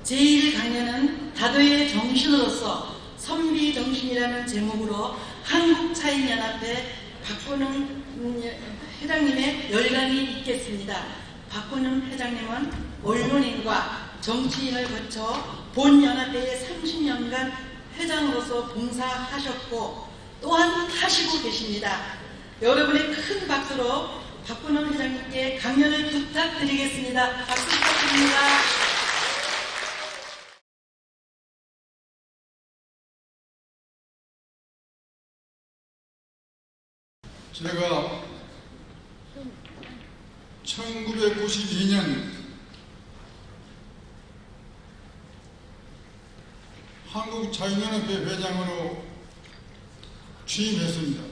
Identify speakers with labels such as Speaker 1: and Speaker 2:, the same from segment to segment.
Speaker 1: 제1강연은 다도의 정신으로서 선비정신이라는 제목으로 한국차인연합회 박건웅 회장님의 열강이 있겠습니다. 박건웅 회장님은 언론인과 정치인을 거쳐 본 연합회에 30년간 회장으로서 봉사하셨고 또한 하시고 계십니다. 여러분의 큰 박수로 박건웅 회장님께 강연을 부탁드리겠습니다. 박수 부탁드립니다.
Speaker 2: 제가 1992년 한국차인연합회 회장으로 취임했습니다.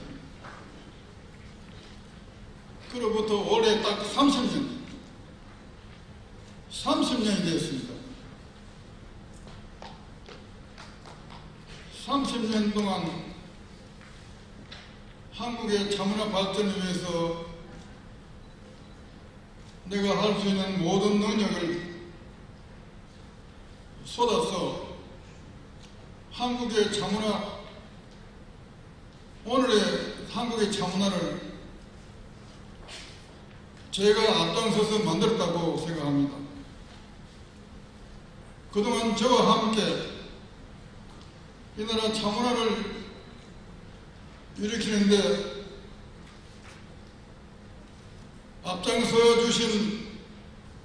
Speaker 2: 그로부터 올해 딱 30년이 되었습니다. 30년 동안 한국의 차문화 발전을 위해서 내가 할 수 있는 모든 능력을 쏟아서 한국의 차문화, 오늘의 한국의 차문화를 제가 앞장서서 만들었다고 생각합니다. 그동안 저와 함께 이 나라 차문화를 일으키는데 앞장서 주신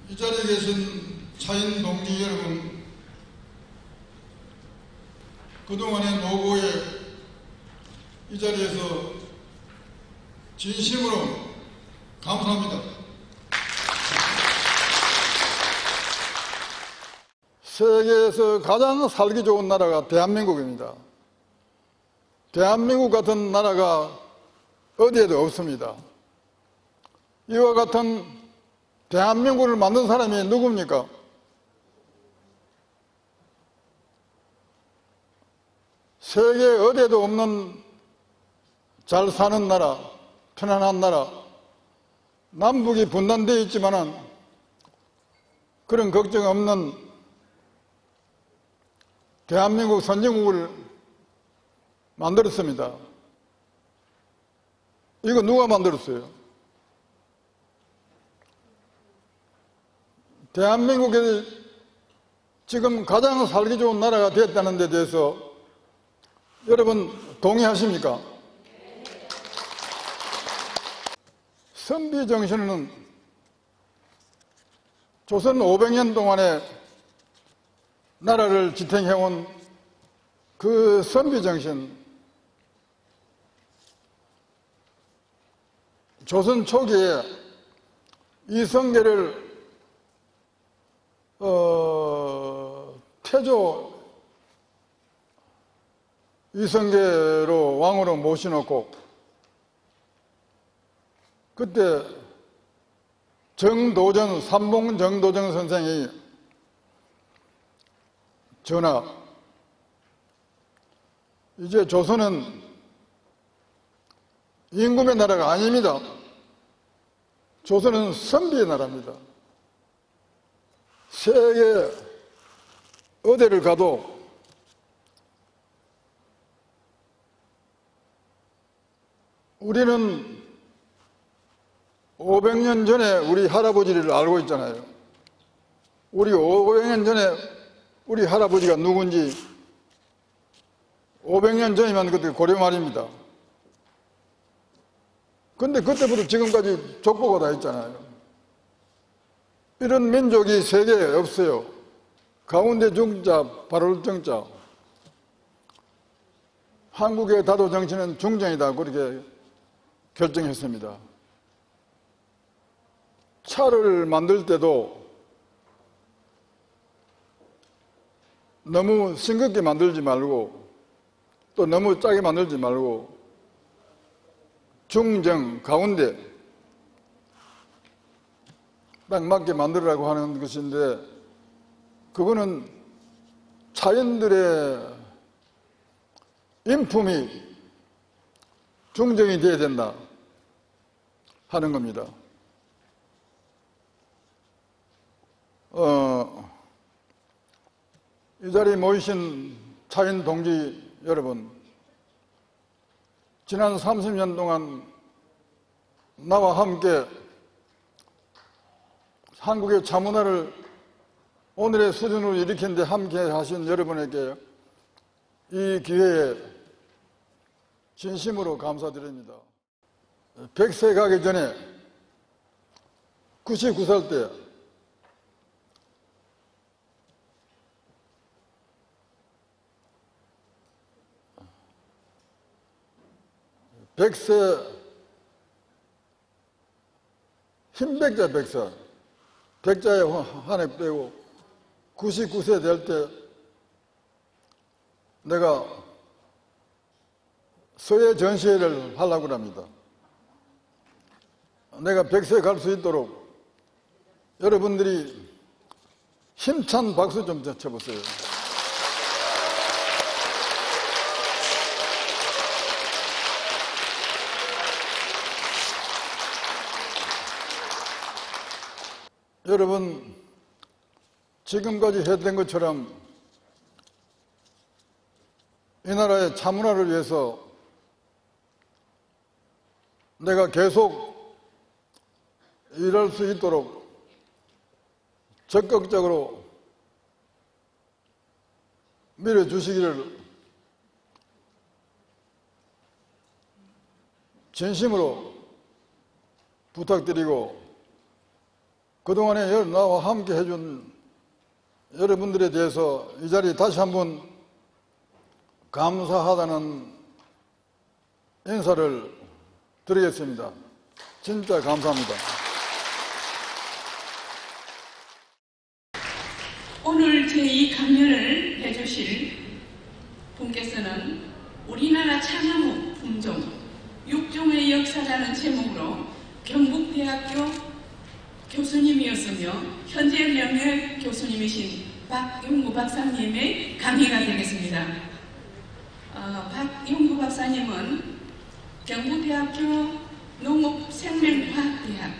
Speaker 2: 이 자리에 계신 차인 동지 여러분, 그동안의 노고에 이 자리에서 진심으로 감사합니다. 세계에서 가장 살기 좋은 나라가 대한민국입니다. 대한민국 같은 나라가 어디에도 없습니다. 이와 같은 대한민국을 만든 사람이 누굽니까? 세계 어디에도 없는 잘 사는 나라, 편안한 나라, 남북이 분단되어 있지만은 그런 걱정 없는 대한민국 선진국을 만들었습니다. 이거 누가 만들었어요? 대한민국이 지금 가장 살기 좋은 나라가 됐다는 데 대해서 여러분 동의하십니까? 선비정신은 조선 500년 동안에 나라를 지탱해온 그 선비정신, 조선 초기에 이성계를 태조 이성계로 왕으로 모셔놓고 그때 정도정, 삼봉 정도정 선생이 전하, 이제 조선은 임금의 나라가 아닙니다. 조선은 선비의 나라입니다. 세계 어디를 가도 우리는 500년 전에 우리 할아버지를 알고 있잖아요. 우리 500년 전에 우리 할아버지가 누군지 500년 전이면 그때 고려 말입니다. 근데 그때부터 지금까지 족보가 다 있잖아요. 이런 민족이 세계에 없어요. 가운데 중자, 발올 정자. 한국의 다도 정치는 중정이다, 그렇게 결정했습니다. 차를 만들 때도 너무 싱겁게 만들지 말고 또 너무 짜게 만들지 말고 중정, 가운데 딱 맞게 만들으라고 하는 것인데, 그거는 차인들의 인품이 중정이 되어야 된다 하는 겁니다. 이 자리에 모이신 차인 동지 여러분, 지난 30년 동안 나와 함께 한국의 차문화를 오늘의 수준으로 일으킨 데 함께 하신 여러분에게 이 기회에 진심으로 감사드립니다. 100세 가기 전에 99살 때 흰백자 100살, 백자에 한해 빼고 99세 될 때 내가 서예 전시회를 하려고 합니다. 내가 100세 갈 수 있도록 여러분들이 힘찬 박수 좀 쳐보세요. 여러분, 지금까지 했던 것처럼 이 나라의 차문화를 위해서 내가 계속 일할 수 있도록 적극적으로 밀어주시기를 진심으로 부탁드리고, 그동안에 나와 함께 해준 여러분들에 대해서 이 자리에 다시 한번 감사하다는 인사를 드리겠습니다. 진짜 감사합니다.
Speaker 3: 오늘 제2 강연을 해주실 분께서는 우리나라 차나무 품종, 육종의 역사라는 제목으로 경북대학교 교수님이었으며 현재 명예 교수님이신 박용구 박사님의 강의가 되겠습니다. 박용구 박사님은 경북대학교 농업생명과학대학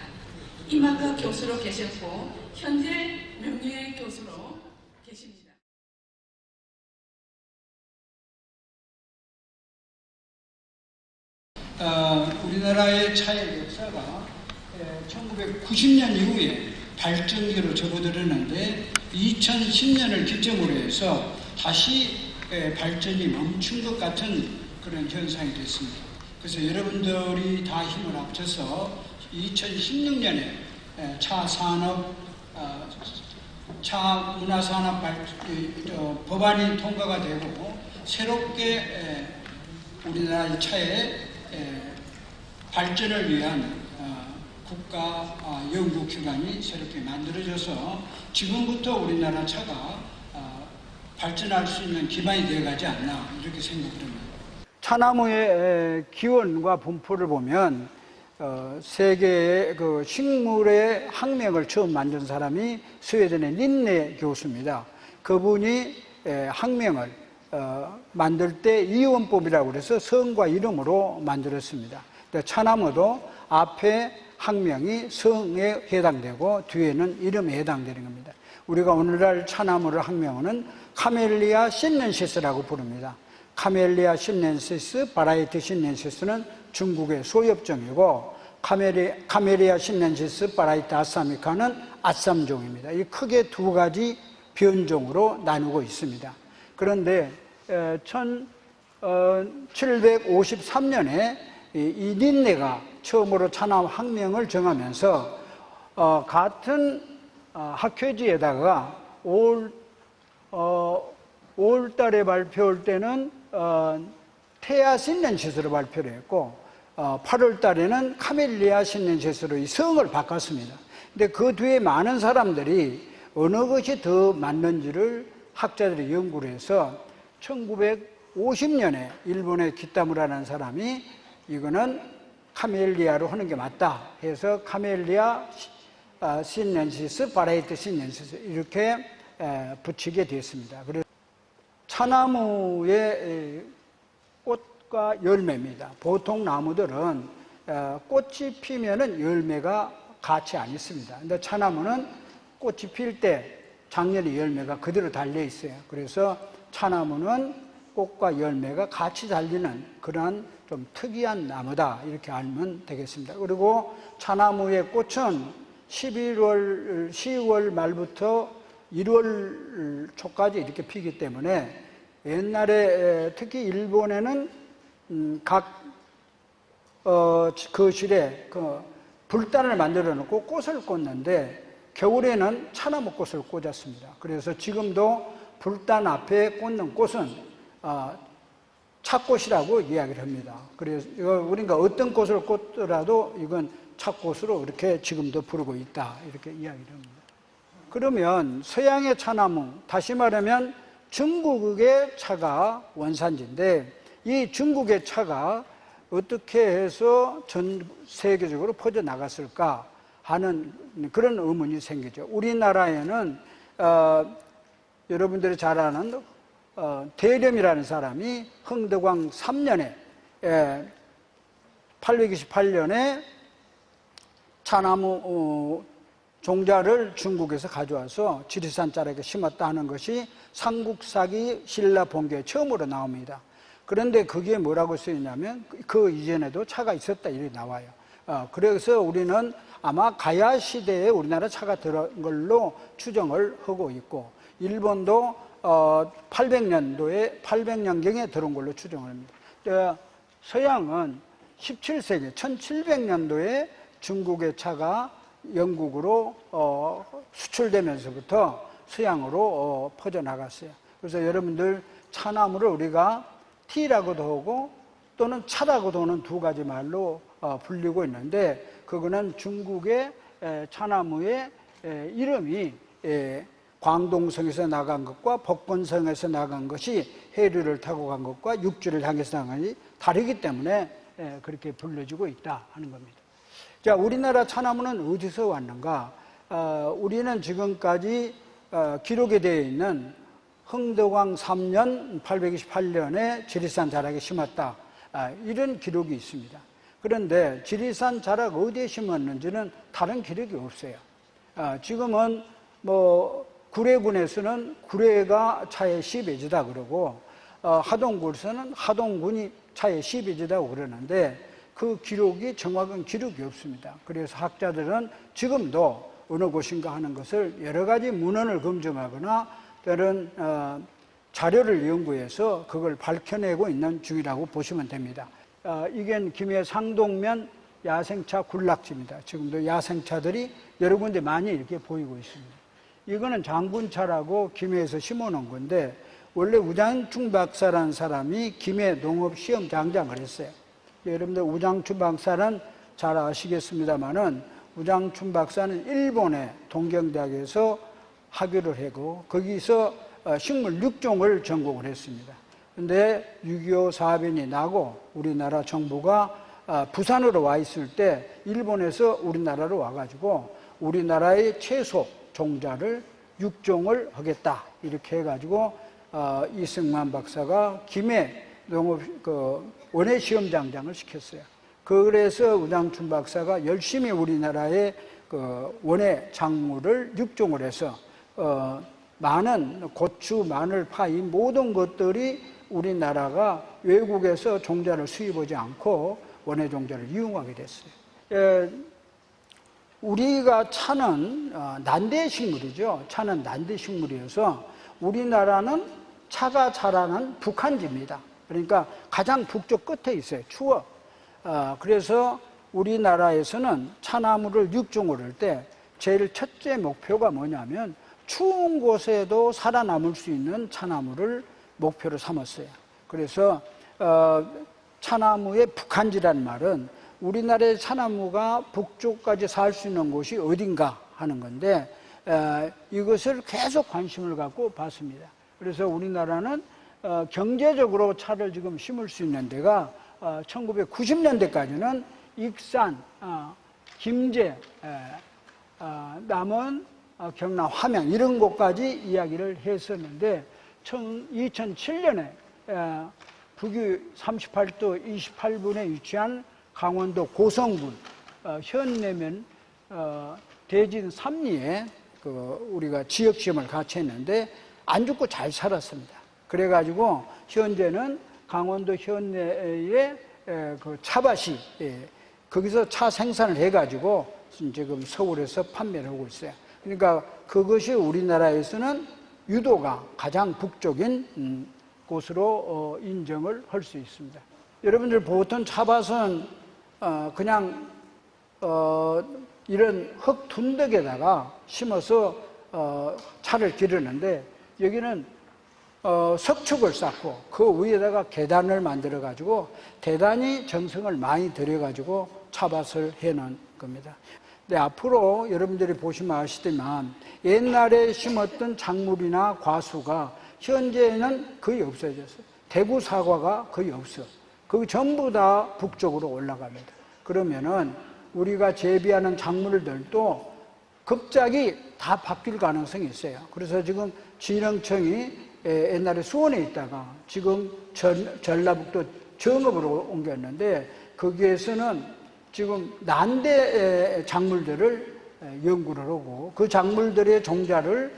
Speaker 3: 임학과 교수로 계셨고 현재 명예 교수로 계십니다.
Speaker 4: 우리나라의 차의 역사가 1990년 이후에 발전기로 접어들었는데 2010년을 기점으로 해서 다시 발전이 멈춘 것 같은 그런 현상이 됐습니다. 그래서 여러분들이 다 힘을 합쳐서 2016년에 차 문화산업 법안이 통과가 되고 새롭게 우리나라의 차의 발전을 위한 국가 연구기관이 새롭게 만들어져서 지금부터 우리나라 차가 발전할 수 있는 기반이 되어가지 않나 이렇게 생각을 합니다.
Speaker 5: 차나무의 기원과 분포를 보면 세계의 그 식물의 학명을 처음 만든 사람이 스웨덴의 린네 교수입니다. 그분이 학명을 만들 때 이원법이라고 그래서 성과 이름으로 만들었습니다. 차나무도 앞에 학명이 성에 해당되고 뒤에는 이름에 해당되는 겁니다. 우리가 오늘날 차나무를 학명하는 카멜리아 신넨시스라고 부릅니다. 카멜리아 신넨시스, 바라이트 신넨시스는 중국의 소엽종이고 카멜리아 신넨시스, 바라이트 아사미카는 아쌈종입니다. 이 크게 두 가지 변종으로 나누고 있습니다. 그런데 1753년에 이 린네가 처음으로 차나무 학명을 정하면서 같은 학회지에다가 5월달에 발표할 때는 테아 신넨시스로 발표를 했고 8월달에는 카멜리아 신넨시스로 이 성을 바꿨습니다. 근데 그 뒤에 많은 사람들이 어느 것이 더 맞는지를 학자들이 연구를 해서 1950년에 일본의 기타무라는 사람이 이거는 카멜리아로 하는 게 맞다 해서 카멜리아 신넨시스, 바레이트 신넨시스 이렇게 붙이게 됐습니다. 그래서 차나무의 꽃과 열매입니다. 보통 나무들은 꽃이 피면은 열매가 같이 안 있습니다. 근데 차나무는 꽃이 필 때 작년에 열매가 그대로 달려 있어요. 그래서 차나무는 꽃과 열매가 같이 달리는 그러한 좀 특이한 나무다 이렇게 알면 되겠습니다. 그리고 차나무의 꽃은 10월 말부터 1월 초까지 이렇게 피기 때문에 옛날에 특히 일본에는 각 거실에 불단을 만들어 놓고 꽃을 꽂는데 겨울에는 차나무 꽃을 꽂았습니다. 그래서 지금도 불단 앞에 꽂는 꽃은 차꽃이라고 이야기를 합니다. 그래서 우리가 어떤 꽃을 꽂더라도 이건 차꽃으로 이렇게 지금도 부르고 있다 이렇게 이야기를 합니다. 그러면 서양의 차나무, 다시 말하면 중국의 차가 원산지인데 이 중국의 차가 어떻게 해서 전 세계적으로 퍼져나갔을까 하는 그런 의문이 생기죠. 우리나라에는 여러분들이 잘 아는 대렴이라는 사람이 흥덕왕 3년에 828년에 차나무 종자를 중국에서 가져와서 지리산 자락에 심었다 하는 것이 삼국사기 신라 본교에 처음으로 나옵니다. 그런데 그게 뭐라고 쓰이냐면 그 이전에도 차가 있었다 이렇게 나와요. 그래서 우리는 아마 가야 시대에 우리나라 차가 들어온 걸로 추정을 하고 있고 일본도 800년경에 들어온 걸로 추정을 합니다. 서양은 17세기 1700년도에 중국의 차가 영국으로 수출되면서부터 서양으로 퍼져나갔어요. 그래서 여러분들 차나무를 우리가 티라고도 하고 또는 차라고도 하는 두 가지 말로 불리고 있는데 그거는 중국의 차나무의 이름이 광동성에서 나간 것과 법권성에서 나간 것이 해류를 타고 간 것과 육지를 향해서 나간 것이 다르기 때문에 그렇게 불려지고 있다 하는 겁니다. 자, 우리나라 차나무는 어디서 왔는가? 우리는 지금까지 기록이 되어 있는 흥덕왕 3년 828년에 지리산 자락에 심었다. 이런 기록이 있습니다. 그런데 지리산 자락 어디에 심었는지는 다른 기록이 없어요. 지금은 구례군에서는 구례가 차의 시베지다 그러고 하동군에서는 하동군이 차의 시베지다고 그러는데 그 기록이 정확한 기록이 없습니다. 그래서 학자들은 지금도 어느 곳인가 하는 것을 여러 가지 문헌을 검증하거나 또는 자료를 연구해서 그걸 밝혀내고 있는 중이라고 보시면 됩니다. 이게 김해 상동면 야생차 군락지입니다. 지금도 야생차들이 여러 군데 많이 이렇게 보이고 있습니다. 이거는 장군차라고 김해에서 심어놓은 건데 원래 우장춘 박사라는 사람이 김해 농업시험장장을 했어요. 여러분들 우장춘 박사는 잘 아시겠습니다만은 우장춘 박사는 일본의 동경대학에서 학위를 하고 거기서 식물 6종을 전공을 했습니다. 근데 6.25 사변이 나고 우리나라 정부가 부산으로 와 있을 때 일본에서 우리나라로 와가지고 우리나라의 채소 종자를 6종을 하겠다 이렇게 해가지고 이승만 박사가 김해 농업 원예 시험장장을 시켰어요. 그래서 우장춘 박사가 열심히 우리나라의 원예 작물을 6종을 해서 많은 고추, 마늘, 파 이 모든 것들이 우리나라가 외국에서 종자를 수입하지 않고 원예 종자를 이용하게 됐어요. 우리가 차는 난대 식물이죠. 차는 난대 식물이어서 우리나라는 차가 자라는 북한지입니다. 그러니까 가장 북쪽 끝에 있어요. 추워. 그래서 우리나라에서는 차나무를 6종을 할 때 제일 첫째 목표가 뭐냐면 추운 곳에도 살아남을 수 있는 차나무를 목표로 삼았어요. 그래서 차나무의 북한지라는 말은 우리나라의 차나무가 북쪽까지 살 수 있는 곳이 어딘가 하는 건데 이것을 계속 관심을 갖고 봤습니다. 그래서 우리나라는 경제적으로 차를 지금 심을 수 있는 데가 1990년대까지는 익산, 김제, 남원, 경남, 함양 이런 곳까지 이야기를 했었는데 2007년에 북위 38도 28분에 위치한 강원도 고성군 현내면 대진 삼리에 우리가 지역 시험을 같이 했는데 안 죽고 잘 살았습니다. 그래가지고 현재는 강원도 현내에 그 차밭이 거기서 차 생산을 해가지고 지금 서울에서 판매를 하고 있어요. 그러니까 그것이 우리나라에서는 유도가 가장 북쪽인 곳으로 인정을 할 수 있습니다. 여러분들 보통 차밭은 그냥 이런 흙 둔덕에다가 심어서 차를 기르는데 여기는 석축을 쌓고 그 위에다가 계단을 만들어 가지고 대단히 정성을 많이 들여 가지고 차밭을 해놓은 겁니다. 근데 앞으로 여러분들이 보시면 아시지만 옛날에 심었던 작물이나 과수가 현재는 거의 없어졌어요. 대구 사과가 거의 없어. 그거 전부 다 북쪽으로 올라갑니다. 그러면은 우리가 재배하는 작물들도 갑자기 다 바뀔 가능성이 있어요. 그래서 지금 진흥청이 옛날에 수원에 있다가 지금 전라북도 정읍으로 옮겼는데 거기에서는 지금 난대 작물들을 연구를 하고 그 작물들의 종자를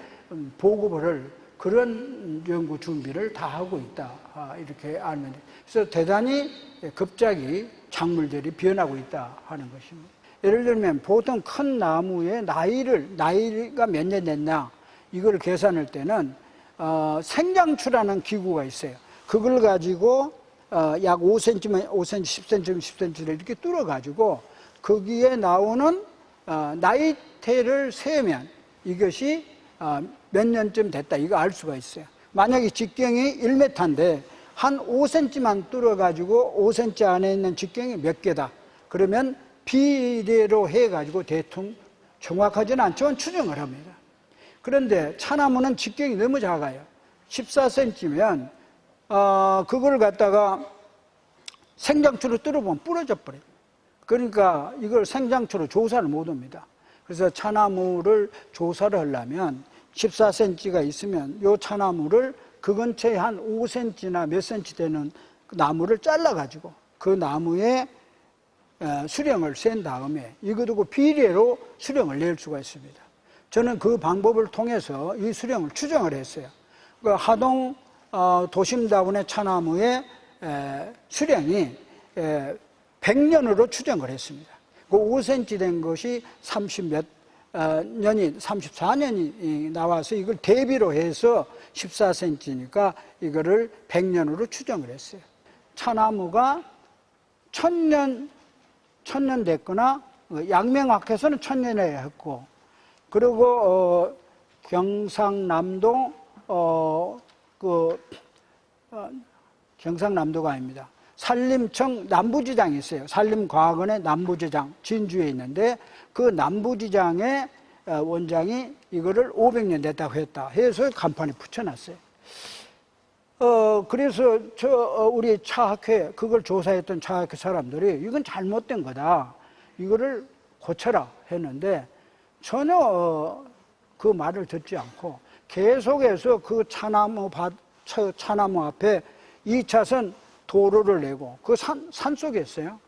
Speaker 5: 보급을 할 그런 연구 준비를 다 하고 있다. 이렇게 알면 돼요. 그래서 대단히 갑자기 작물들이 변하고 있다 하는 것입니다. 예를 들면 보통 큰 나무의 나이가 몇 년 됐나 이걸 계산할 때는 생장추라는 기구가 있어요. 그걸 가지고 약 5cm, 10cm, 10cm를 이렇게 뚫어가지고 거기에 나오는 나이테를 세면 이것이 몇 년쯤 됐다 이거 알 수가 있어요. 만약에 직경이 1m인데 한 5cm만 뚫어가지고 5cm 안에 있는 직경이 몇 개다. 그러면 비례로 해가지고 대충 정확하지는 않지만 추정을 합니다. 그런데 차나무는 직경이 너무 작아요. 14cm면 그걸 갖다가 생장추로 뚫어보면 부러져 버려요. 그러니까 이걸 생장추로 조사를 못 합니다. 그래서 차나무를 조사를 하려면 14cm가 있으면 이 차나무를 그 근처에 한 5cm나 몇 cm 되는 그 나무를 잘라가지고 그 나무에 수령을 센 다음에 이거 두고 비례로 수령을 낼 수가 있습니다. 저는 그 방법을 통해서 이 수령을 추정을 했어요. 그 하동 도심다운의 차나무의 수령이 100년으로 추정을 했습니다. 그 5cm 된 것이 34년이 나와서 이걸 대비로 해서 14cm니까 이거를 100년으로 추정을 했어요. 차나무가 1000년 됐거나 양명학회에서는 1000년에 했고 그리고 경상남도 경상남도가 아닙니다. 산림청 남부지장이 있어요. 산림과학원의 남부지장 진주에 있는데 그 남부지장의 원장이 이거를 500년 됐다고 했다 해서 간판에 붙여놨어요. 그래서 우리 차학회 그걸 조사했던 차학회 사람들이 이건 잘못된 거다. 이거를 고쳐라 했는데 전혀 그 말을 듣지 않고 계속해서 그 차나무 앞에 2차선 도로를 내고 그 산 속에 있어요.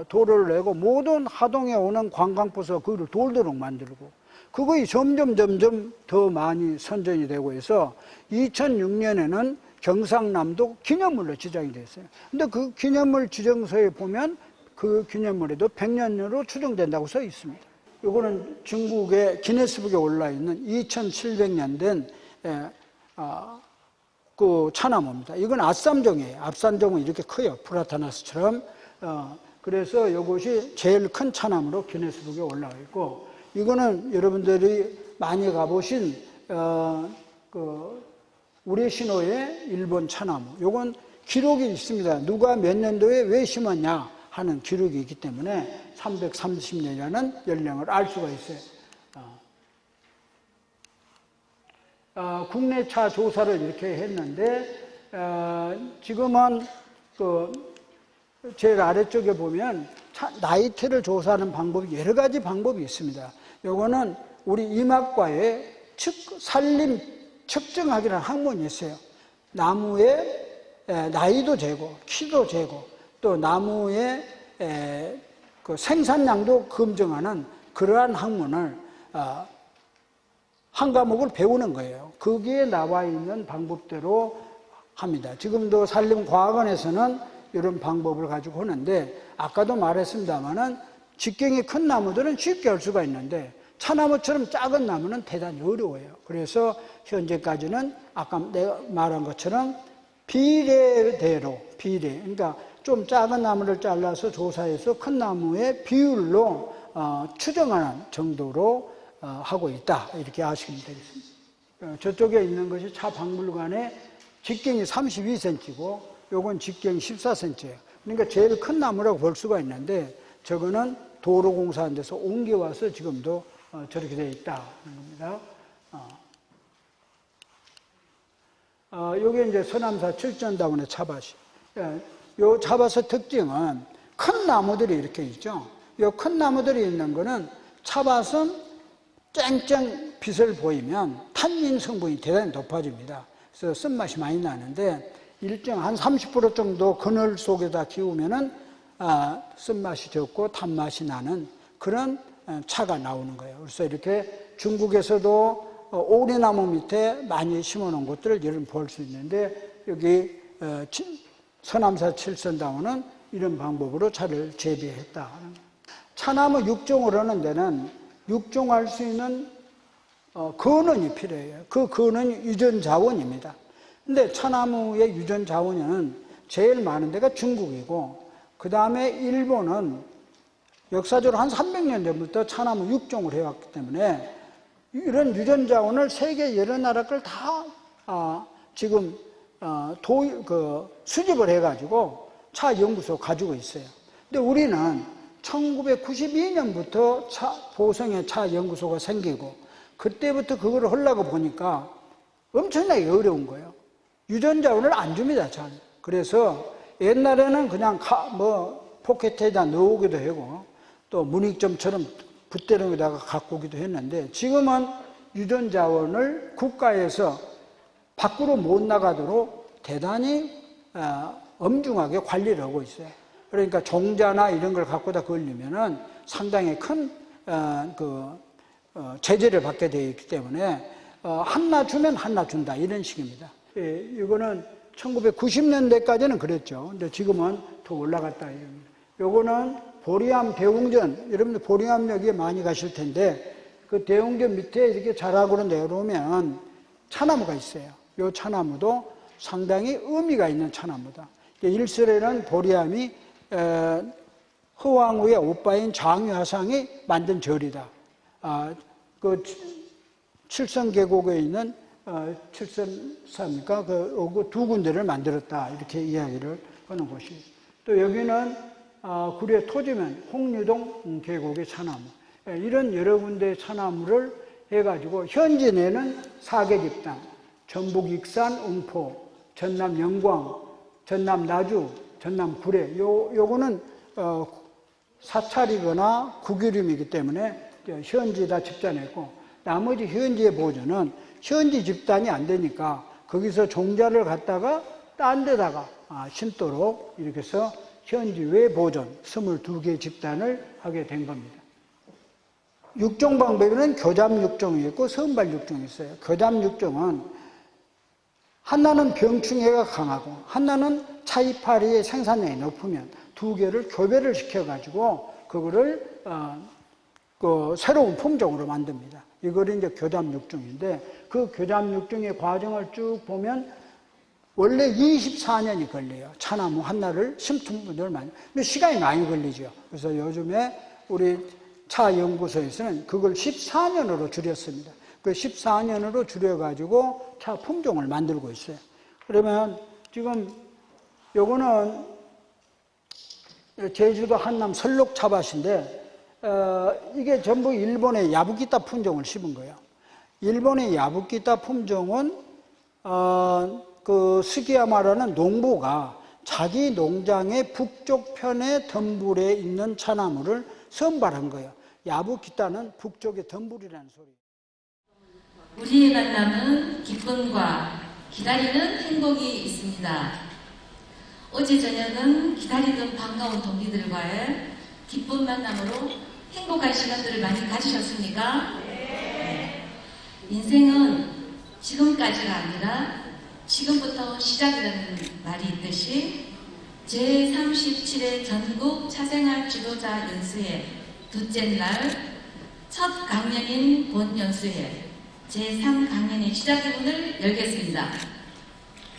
Speaker 5: 도로를 내고 모든 하동에 오는 관광버스가 그걸 돌도록 만들고 그거이 점점 더 많이 선전이 되고 해서 2006년에는 경상남도 기념물로 지정이 됐어요. 근데 그 기념물 지정서에 보면 그 기념물에도 100년으로 추정된다고 써 있습니다. 이거는 중국의 기네스북에 올라 있는 2700년 된 그 차나무입니다. 이건 앞산종이에요. 앞산종은 이렇게 커요. 프라타나스처럼. 그래서 이것이 제일 큰 차나무로 기네스북에 올라가 있고, 이거는 여러분들이 많이 가보신 우리 신호의 일본 차나무. 이건 기록이 있습니다. 누가 몇 년도에 왜 심었냐 하는 기록이 있기 때문에 330년이라는 연령을 알 수가 있어요. 국내 차 조사를 이렇게 했는데 지금은 제일 아래쪽에 보면 나이테를 조사하는 방법이 여러 가지 방법이 있습니다. 요거는 우리 임학과에 산림 측정학이라는 학문이 있어요. 나무의 나이도 재고 키도 재고 또 나무의 그 생산량도 검증하는 그러한 학문을 한 과목을 배우는 거예요. 거기에 나와 있는 방법대로 합니다. 지금도 산림과학원에서는 이런 방법을 가지고 하는데, 아까도 말했습니다마는 직경이 큰 나무들은 쉽게 할 수가 있는데 차나무처럼 작은 나무는 대단히 어려워요. 그래서 현재까지는 아까 내가 말한 것처럼 비례대로, 그러니까 좀 작은 나무를 잘라서 조사해서 큰 나무의 비율로 추정하는 정도로 하고 있다, 이렇게 아시면 되겠습니다. 저쪽에 있는 것이 차 박물관의 직경이 32cm고 요건 직경이 14cm예요. 그러니까 제일 큰 나무라고 볼 수가 있는데, 저거는 도로공사한 데서 옮겨와서 지금도 저렇게 되어 있다는 겁니다. 요게 이제 서남사 칠전다원의 차밭이. 요 차밭의 특징은 큰 나무들이 이렇게 있죠. 요 큰 나무들이 있는 거는 차밭은 쨍쨍 빛을 보이면 탄닌 성분이 대단히 높아집니다. 그래서 쓴맛이 많이 나는데, 일정 한 30% 정도 그늘 속에다 키우면은 쓴맛이 적고 단맛이 나는 그런 차가 나오는 거예요. 그래서 이렇게 중국에서도 오리나무 밑에 많이 심어놓은 것들을 여러분 볼 수 있는데, 여기 서남사 칠선다원은 이런 방법으로 차를 재배했다. 차나무 육종을 하는 데는 육종할 수 있는 근원이 필요해요. 그 근원이 유전 자원입니다. 근데 차나무의 유전 자원은 제일 많은 데가 중국이고, 그 다음에 일본은 역사적으로 한 300년 전부터 차나무 육종을 해왔기 때문에 이런 유전 자원을 세계 여러 나라 걸 다 지금 수집을 해가지고 차 연구소 가지고 있어요. 근데 우리는 1992년부터 보성에 차 연구소가 생기고, 그때부터 그걸 하려고 보니까 엄청나게 어려운 거예요. 유전자원을 안 줍니다, 잘. 그래서 옛날에는 그냥 포켓에다 넣어오기도 하고, 또 문익점처럼 붓대롱에다가 갖고 오기도 했는데, 지금은 유전자원을 국가에서 밖으로 못 나가도록 대단히 엄중하게 관리를 하고 있어요. 그러니까 종자나 이런 걸 갖고다 걸리면은 상당히 큰 제재를 받게 되어 있기 때문에 하나 주면 하나 준다, 이런 식입니다. 이거는 1990년대까지는 그랬죠. 근데 지금은 더 올라갔다. 요거는 보리암 대웅전, 여러분들 보리암역에 많이 가실 텐데, 그 대웅전 밑에 이렇게 자락으로 내려오면 차나무가 있어요. 요 차나무도 상당히 의미가 있는 차나무다. 일설에는 보리암이 허왕우의 오빠인 장유하상이 만든 절이다. 그 칠성계곡에 있는 칠성사입니까? 그 두 군데를 만들었다, 이렇게 이야기를 하는 곳이. 또 여기는 구례 토지면 홍류동 계곡의 차나무, 이런 여러 군데의 차나무를 해가지고 현지 내는 4개 집단, 전북 익산, 웅포, 전남 영광, 전남 나주, 전남 구례, 요거는 사찰이거나 국유림이기 때문에 현지에다 집단했고, 나머지 현지의 보존은 현지 집단이 안 되니까 거기서 종자를 갖다가 딴 데다가 심도록 이렇게 해서 현지 외 보존 22개 집단을 하게 된 겁니다. 육종 방법에는 교잡 육종이 있고 선발 육종이 있어요. 교잡 육종은 하나는 병충해가 강하고 하나는 차이파리의 생산량이 높으면 두 개를 교배를 시켜가지고 그거를 새로운 품종으로 만듭니다. 이걸 이제 교잡 육종인데, 그 교잡 육종의 과정을 쭉 보면 원래 24년이 걸려요. 차나무 하나를 심는 분들 많이. 근데 시간이 많이 걸리죠. 그래서 요즘에 우리 차 연구소에서는 그걸 14년으로 줄였습니다. 그 14년으로 줄여가지고 차 품종을 만들고 있어요. 그러면 지금 요거는 제주도 한남 설록 차밭인데, 이게 전부 일본의 야부키타 품종을 심은 거예요. 일본의 야부키타 품종은 그 스기야마라는 농부가 자기 농장의 북쪽 편의 덤불에 있는 차나무를 선발한 거예요. 야부키타는 북쪽의 덤불이라는 소리.
Speaker 6: 우리의 만남은 기쁨과 기다리는 행복이 있습니다. 어제 저녁은 기다리던 반가운 동기들과의 기쁜 만남으로 행복한 시간들을 많이 가지셨습니까? 네. 인생은 지금까지가 아니라 지금부터 시작이라는 말이 있듯이 제37회 전국 차생활 지도자 연수회 둘째 날 첫 강연인 본 연수회 제3강연의 시작의 문을 열겠습니다.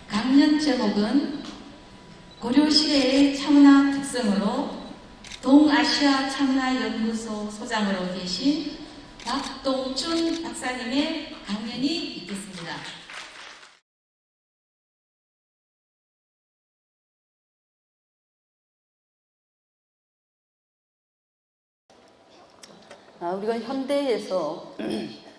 Speaker 6: 강연 제목은 고려시대의 차문화 특성으로 동아시아 차문화연구소 소장으로 계신 박동춘 박사님의 강연이 있겠습니다.
Speaker 7: 우리가 현대에서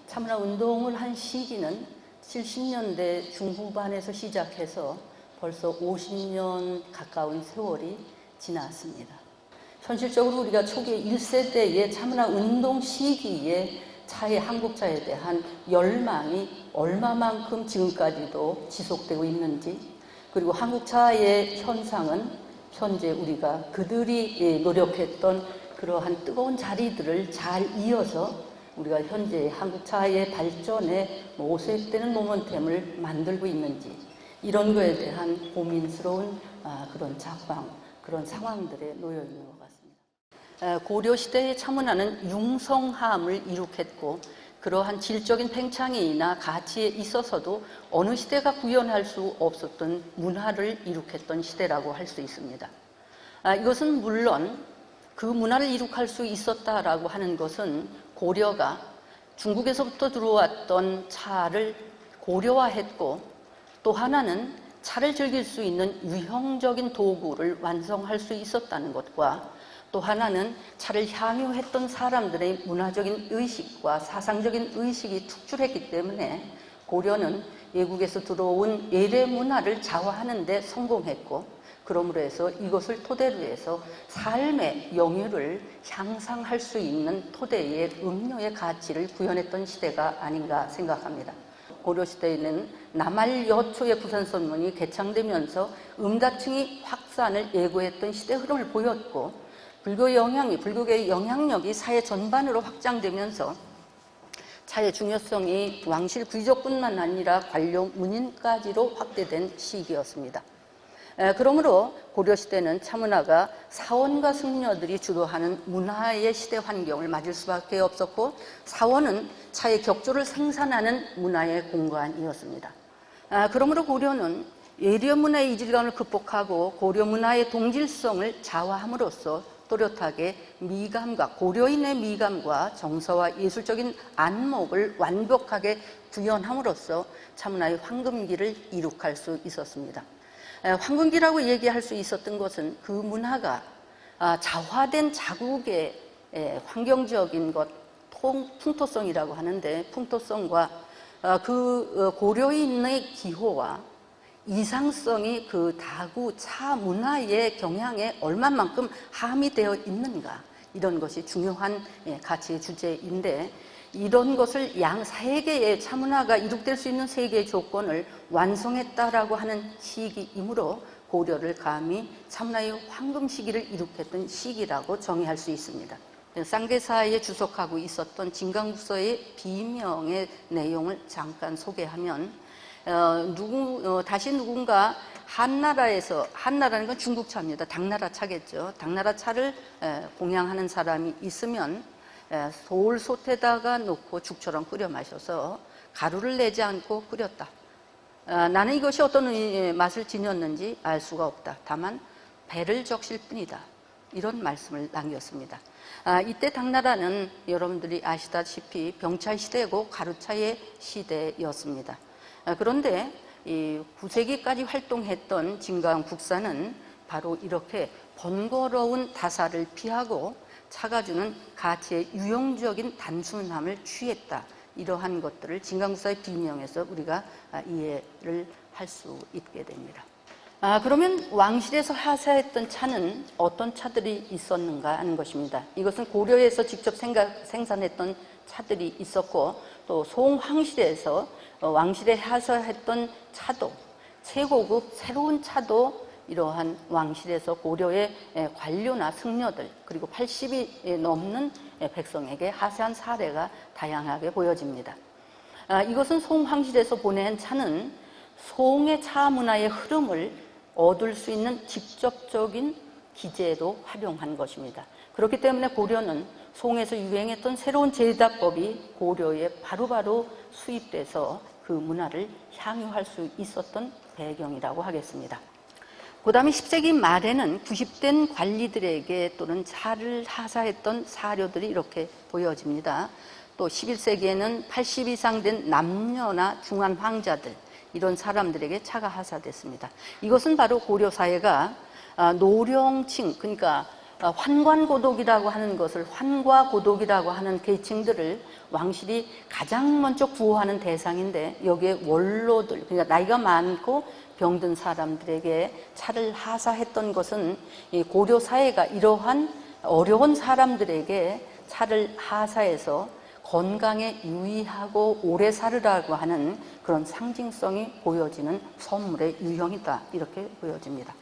Speaker 7: 차문화 운동을 한 시기는 70년대 중후반에서 시작해서 벌써 50년 가까운 세월이 지났습니다. 현실적으로 우리가 초기 1세대의 차문화 운동 시기에 한국차에 대한 열망이 얼마만큼 지금까지도 지속되고 있는지, 그리고 한국차의 현상은 현재 우리가 그들이 노력했던 그러한 뜨거운 자리들을 잘 이어서 우리가 현재 한국차의 발전에 모색되는 모멘텀을 만들고 있는지, 이런 거에 대한 고민스러운 그런 그런 상황들에 놓여 있는 것 같습니다. 고려시대의 차문화는 융성함을 이룩했고, 그러한 질적인 팽창이나 가치에 있어서도 어느 시대가 구현할 수 없었던 문화를 이룩했던 시대라고 할 수 있습니다. 이것은 물론 그 문화를 이룩할 수 있었다라고 하는 것은 고려가 중국에서부터 들어왔던 차를 고려화했고, 또 하나는 차를 즐길 수 있는 유형적인 도구를 완성할 수 있었다는 것과, 또 하나는 차를 향유했던 사람들의 문화적인 의식과 사상적인 의식이 특출했기 때문에 고려는 외국에서 들어온 예래 문화를 자화하는 데 성공했고, 그러므로 해서 이것을 토대로 해서 삶의 영유를 향상할 수 있는 토대의 음료의 가치를 구현했던 시대가 아닌가 생각합니다. 고려시대에는 남할여초의 부산선문이 개창되면서 음다층이 확산을 예고했던 시대 흐름을 보였고, 불교의 영향력이 사회 전반으로 확장되면서 차의 중요성이 왕실 귀족뿐만 아니라 관료 문인까지로 확대된 시기였습니다. 그러므로 고려시대는 차문화가 사원과 승려들이 주도하는 문화의 시대 환경을 맞을 수밖에 없었고, 사원은 차의 격조를 생산하는 문화의 공간이었습니다. 그러므로 고려는 예려 문화의 이질감을 극복하고 고려 문화의 동질성을 자화함으로써 또렷하게 고려인의 미감과 정서와 예술적인 안목을 완벽하게 구현함으로써 차문화의 황금기를 이룩할 수 있었습니다. 황금기라고 얘기할 수 있었던 것은 그 문화가 자화된 자국의 환경적인 것, 풍토성이라고 하는데, 풍토성과 그 고려인의 기호와 이상성이 그 다구 차 문화의 경향에 얼마만큼 함의되어 있는가, 이런 것이 중요한 가치의 주제인데, 이런 것을 세계의 차문화가 이룩될 수 있는 세계의 조건을 완성했다라고 하는 시기이므로 고려를 감히 차문화의 황금 시기를 이룩했던 시기라고 정의할 수 있습니다. 쌍계사에 주석하고 있었던 진강국서의 비명의 내용을 잠깐 소개하면, 다시 누군가 한나라는 건 중국 차입니다. 당나라 차겠죠. 당나라 차를 공양하는 사람이 있으면 솔솥에다가 놓고 죽처럼 끓여 마셔서 가루를 내지 않고 끓였다. 나는 이것이 어떤 맛을 지녔는지 알 수가 없다. 다만 배를 적실 뿐이다. 이런 말씀을 남겼습니다. 이때 당나라는 여러분들이 아시다시피 병차 시대고 가루차의 시대였습니다. 그런데 9세기까지 활동했던 진강국사는 바로 이렇게 번거로운 다사를 피하고 차가 주는 가치의 유형적인 단순함을 취했다. 이러한 것들을 진강국사의 비명에서 우리가 이해를 할 수 있게 됩니다. 그러면 왕실에서 하사했던 차는 어떤 차들이 있었는가 하는 것입니다. 이것은 고려에서 직접 생산했던 차들이 있었고, 또 송황실에서 왕실에 하사했던 차도, 최고급 새로운 차도 이러한 왕실에서 고려의 관료나 승려들, 그리고 80이 넘는 백성에게 하사한 사례가 다양하게 보여집니다. 이것은 송황실에서 보낸 차는 송의 차 문화의 흐름을 얻을 수 있는 직접적인 기재로 활용한 것입니다. 그렇기 때문에 고려는 송에서 유행했던 새로운 제다법이 고려에 바로바로 수입돼서 그 문화를 향유할 수 있었던 배경이라고 하겠습니다. 그 다음에 10세기 말에는 90된 관리들에게 또는 차를 하사했던 사료들이 이렇게 보여집니다. 또 11세기에는 80 이상 된 남녀나 중한 황자들, 이런 사람들에게 차가 하사됐습니다. 이것은 바로 고려사회가 노령층, 그러니까 환관고독이라고 하는 것을, 환과고독이라고 하는 계층들을 왕실이 가장 먼저 구호하는 대상인데, 여기에 원로들, 그러니까 나이가 많고 병든 사람들에게 차를 하사했던 것은 이 고려사회가 이러한 어려운 사람들에게 차를 하사해서 건강에 유의하고 오래 살으라고 하는 그런 상징성이 보여지는 선물의 유형이다, 이렇게 보여집니다.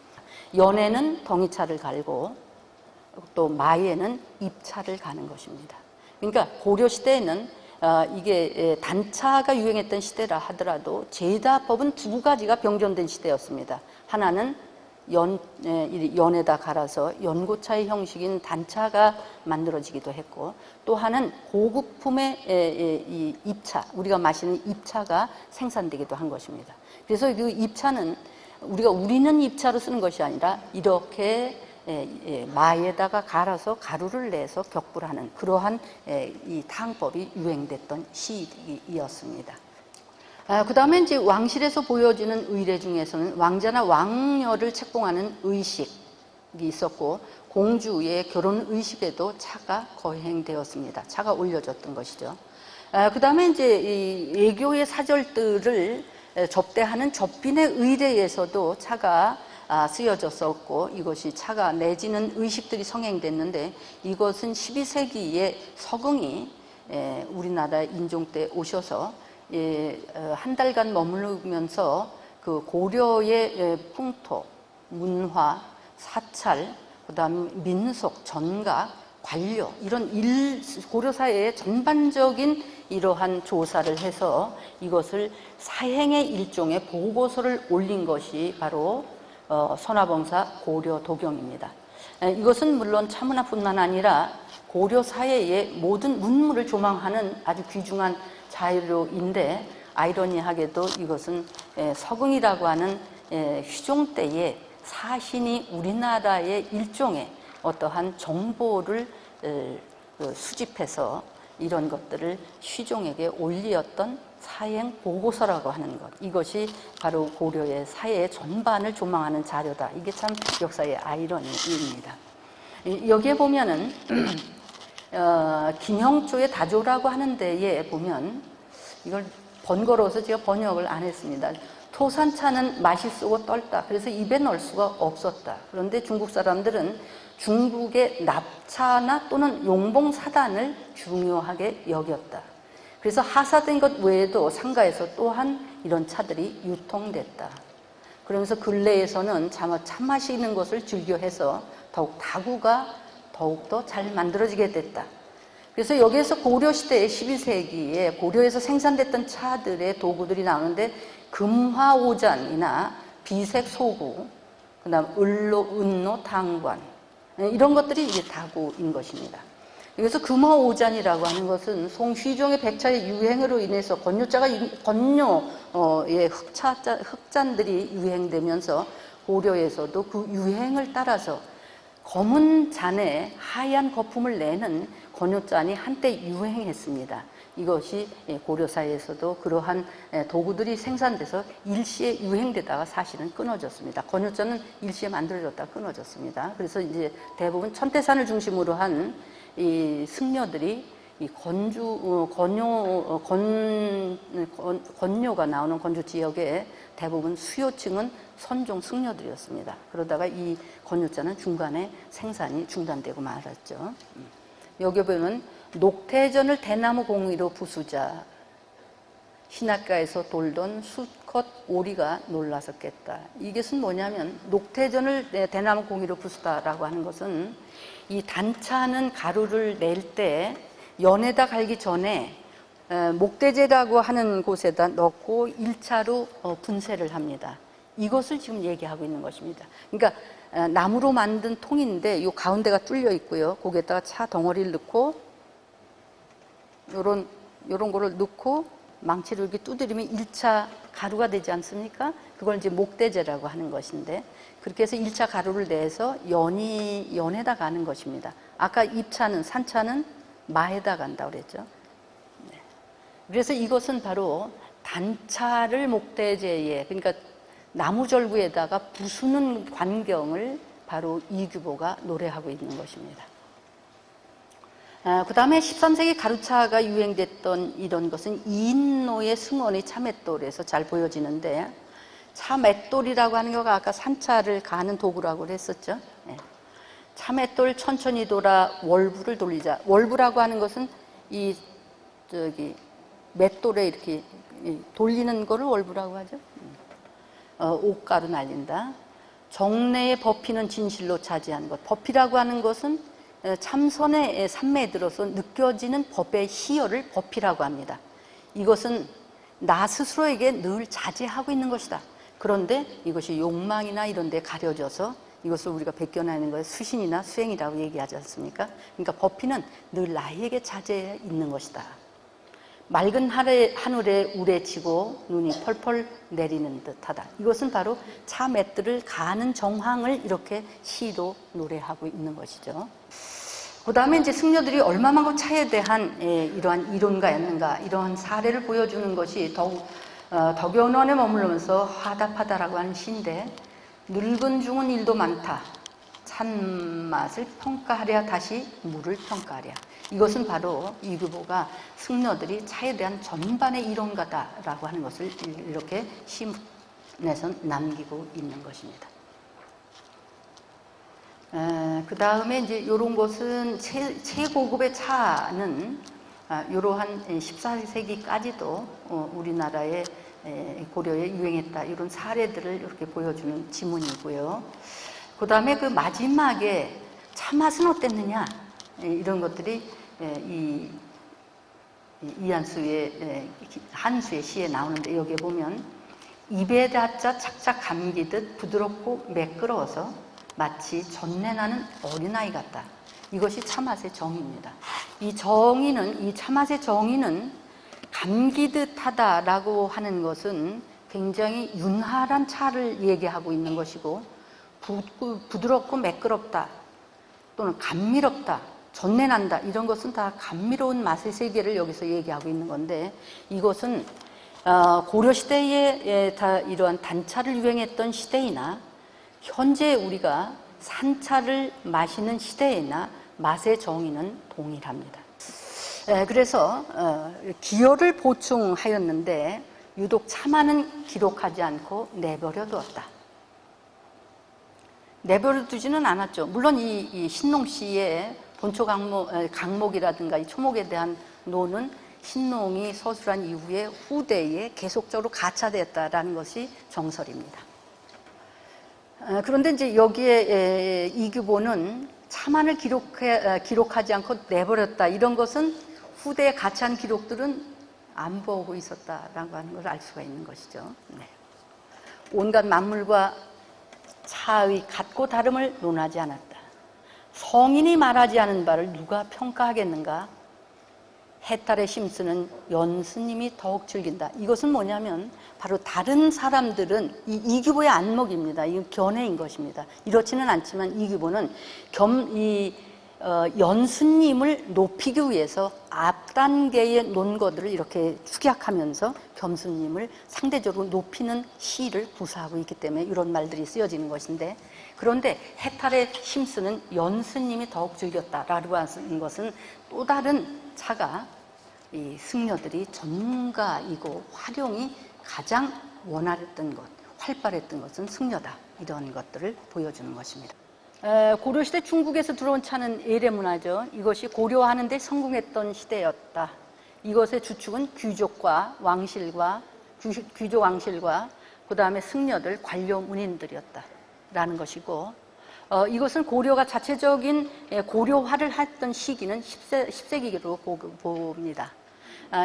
Speaker 7: 연에는 덩이차를 갈고 또 마에는 입차를 가는 것입니다. 그러니까 고려시대에는 이게 단차가 유행했던 시대라 하더라도 제다법은 두 가지가 병존된 시대였습니다. 하나는 연에다 갈아서 연고차의 형식인 단차가 만들어지기도 했고, 또 하나는 고급품의 이 입차, 우리가 마시는 입차가 생산되기도 한 것입니다. 그래서 그 입차는 우리가 우리는 입차로 쓰는 것이 아니라 이렇게 마에다가 갈아서 가루를 내서 격불하는 그러한 이 탕법이 유행됐던 시기였습니다. 그 다음에 이제 왕실에서 보여지는 의례 중에서는 왕자나 왕녀를 책봉하는 의식이 있었고, 공주의 결혼 의식에도 차가 거행되었습니다. 차가 올려졌던 것이죠. 그 다음에 이제 이 외교의 사절들을 접대하는 접빈의 의례에서도 차가 쓰여졌었고, 이것이 차가 내지는 의식들이 성행됐는데, 이것은 12세기에 서궁이 우리나라 인종 때 오셔서 한 달간 머무르면서 그 고려의 풍토, 문화, 사찰, 그다음 민속, 전각, 관료, 이런 고려사회의 전반적인 이러한 조사를 해서 이것을 사행의 일종의 보고서를 올린 것이 바로 선화봉사 고려도경입니다. 이것은 물론 차문화뿐만 아니라 고려사회의 모든 문물을 조망하는 아주 귀중한 자료인데, 아이러니하게도 이것은 서궁이라고 하는 휘종 때에 사신이 우리나라의 일종의 어떠한 정보를 수집해서 이런 것들을 휘종에게 올리었던 사행 보고서라고 하는 것, 이것이 바로 고려의 사회 전반을 조망하는 자료다. 이게 참 역사의 아이러니입니다. 여기에 보면은 김형초의 다조라고 하는 데에 보면, 이걸 번거로워서 제가 번역을 안 했습니다. 토산차는 맛이 쓰고 떨다. 그래서 입에 넣을 수가 없었다. 그런데 중국 사람들은 중국의 납차나 또는 용봉사단을 중요하게 여겼다. 그래서 하사된 것 외에도 상가에서 또한 이런 차들이 유통됐다. 그러면서 근래에서는 참맛이 있는 것을 즐겨해서 더욱 다구가 더욱더 잘 만들어지게 됐다. 그래서 여기에서 고려시대의 11세기에 고려에서 생산됐던 차들의 도구들이 나오는데, 금화오잔이나 비색 소구, 그 다음 은로 당관, 이런 것들이 이제 다구인 것입니다. 그래서 금화오잔이라고 하는 것은 송휘종의 백차의 유행으로 인해서 건뇨의 흑잔들이 유행되면서 고려에서도 그 유행을 따라서 검은 잔에 하얀 거품을 내는 건효잔이 한때 유행했습니다. 이것이 고려사회에서도 그러한 도구들이 생산돼서 일시에 유행되다가 사실은 끊어졌습니다. 건효잔은 일시에 만들어졌다 끊어졌습니다. 그래서 이제 대부분 천태산을 중심으로 한 이 승려들이 이 건뇨가 나오는 건조 지역에 대부분 수요층은 선종 승려들이었습니다. 그러다가 이 건효자는 중간에 생산이 중단되고 말았죠. 여기 보면 녹태전을 대나무 공의로 부수자, 신학가에서 돌던 수컷 오리가 놀라서 깼다. 이것은 뭐냐면, 녹태전을 대나무 공의로 부수다라고 하는 것은 이 단차는 가루를 낼 때 연에다 갈기 전에 목대제라고 하는 곳에다 넣고 1차로 분쇄를 합니다. 이것을 지금 얘기하고 있는 것입니다. 그러니까 나무로 만든 통인데 이 가운데가 뚫려 있고요. 거기에다가 차 덩어리를 넣고 요런 거를 넣고 망치를 이렇게 두드리면 1차 가루가 되지 않습니까? 그걸 이제 목대제라고 하는 것인데, 그렇게 해서 1차 가루를 내서 연에다 가는 것입니다. 아까 입차는, 산차는 마에다 간다고 그랬죠. 네. 그래서 이것은 바로 단차를 목대제에, 그러니까 나무절구에다가 부수는 광경을 바로 이규보가 노래하고 있는 것입니다. 그 다음에 13세기 가루차가 유행됐던 이런 것은 이인노의 승원의 차맷돌에서 잘 보여지는데, 차맷돌이라고 하는 거가 아까 산차를 가는 도구라고 했었죠. 네. 차맷돌 천천히 돌아 월부를 돌리자. 월부라고 하는 것은 맷돌에 이렇게 돌리는 거를 월부라고 하죠. 옷가루 날린다. 정내에 법피는 진실로 차지한 것. 법피라고 하는 것은 참선의 산매에 들어서 느껴지는 법의 희열을 법피라고 합니다. 이것은 나 스스로에게 늘 자제하고 있는 것이다. 그런데 이것이 욕망이나 이런 데 가려져서 이것을 우리가 베껴내는 것을 수신이나 수행이라고 얘기하지 않습니까? 그러니까 법피는 늘 나에게 자제해 있는 것이다. 맑은 하늘에 우레치고 눈이 펄펄 내리는 듯하다. 이것은 바로 차 맷들을 가는 정황을 이렇게 시로 노래하고 있는 것이죠. 그 다음에 이제 승려들이 얼마만큼 차에 대한 이러한 이론가였는가, 이러한 사례를 보여주는 것이 덕연원에 머물면서 화답하다라고 하는 시인데, 늙은 중은 일도 많다. 찬맛을 평가하랴 다시 물을 평가하랴. 이것은 바로 이규보가 승려들이 차에 대한 전반의 이론가다라고 하는 것을 이렇게 시문에서 남기고 있는 것입니다. 그 다음에 이제 이런 것은 최고급의 차는 이러한 14세기까지도 우리나라의 고려에 유행했다, 이런 사례들을 이렇게 보여주는 지문이고요. 그 다음에 그 마지막에 차맛은 어땠느냐, 이런 것들이 이한수의 한수의 시에 나오는데, 여기에 보면 입에 닿자 착착 감기듯 부드럽고 매끄러워서 마치 전내나는 어린아이 같다. 이것이 차맛의 정의입니다. 이 차맛의 정의는 감기듯 하다라고 하는 것은 굉장히 윤활한 차를 얘기하고 있는 것이고, 부드럽고 매끄럽다 또는 감미롭다, 전내난다, 이런 것은 다 감미로운 맛의 세계를 여기서 얘기하고 있는 건데, 이것은 고려시대에 다 이러한 단차를 유행했던 시대이나 현재 우리가 산차를 마시는 시대이나 맛의 정의는 동일합니다. 그래서 기여를 보충하였는데 유독 차만은 기록하지 않고 내버려 두었다. 내버려 두지는 않았죠. 물론 이 신농시의 본초 강목이라든가 이 초목에 대한 노는 신농이 서술한 이후에 후대에 계속적으로 가차되었다라는 것이 정설입니다. 그런데 이제 여기에 이규보는 차만을 기록하지 않고 내버렸다, 이런 것은 후대에 가차한 기록들은 안 보고 있었다라고 하는 걸 알 수가 있는 것이죠. 네. 온갖 만물과 차의 같고 다름을 논하지 않았다. 성인이 말하지 않은 바를 누가 평가하겠는가? 해탈에 힘쓰는 연스님이 더욱 즐긴다. 이것은 뭐냐면 바로 다른 사람들은 이규보의 안목입니다. 이 견해인 것입니다. 이렇지는 않지만 이규보는 연수님을 높이기 위해서 앞단계의 논거들을 이렇게 축약하면서 겸수님을 상대적으로 높이는 시를 구사하고 있기 때문에 이런 말들이 쓰여지는 것인데, 그런데 해탈에 힘쓰는 연수님이 더욱 즐겼다라고 하는 것은 또 다른 차가 이 승려들이 전문가이고 활용이 가장 원활했던 것, 활발했던 것은 승려다, 이런 것들을 보여주는 것입니다. 고려시대 중국에서 들어온 차는 예래문화죠. 이것이 고려하는 데 성공했던 시대였다. 이것의 주축은 귀족 왕실과 그 다음에 승려들, 관료 문인들이었다라는 것이고, 이것은 고려가 자체적인 고려화를 했던 시기는 10세기로 봅니다.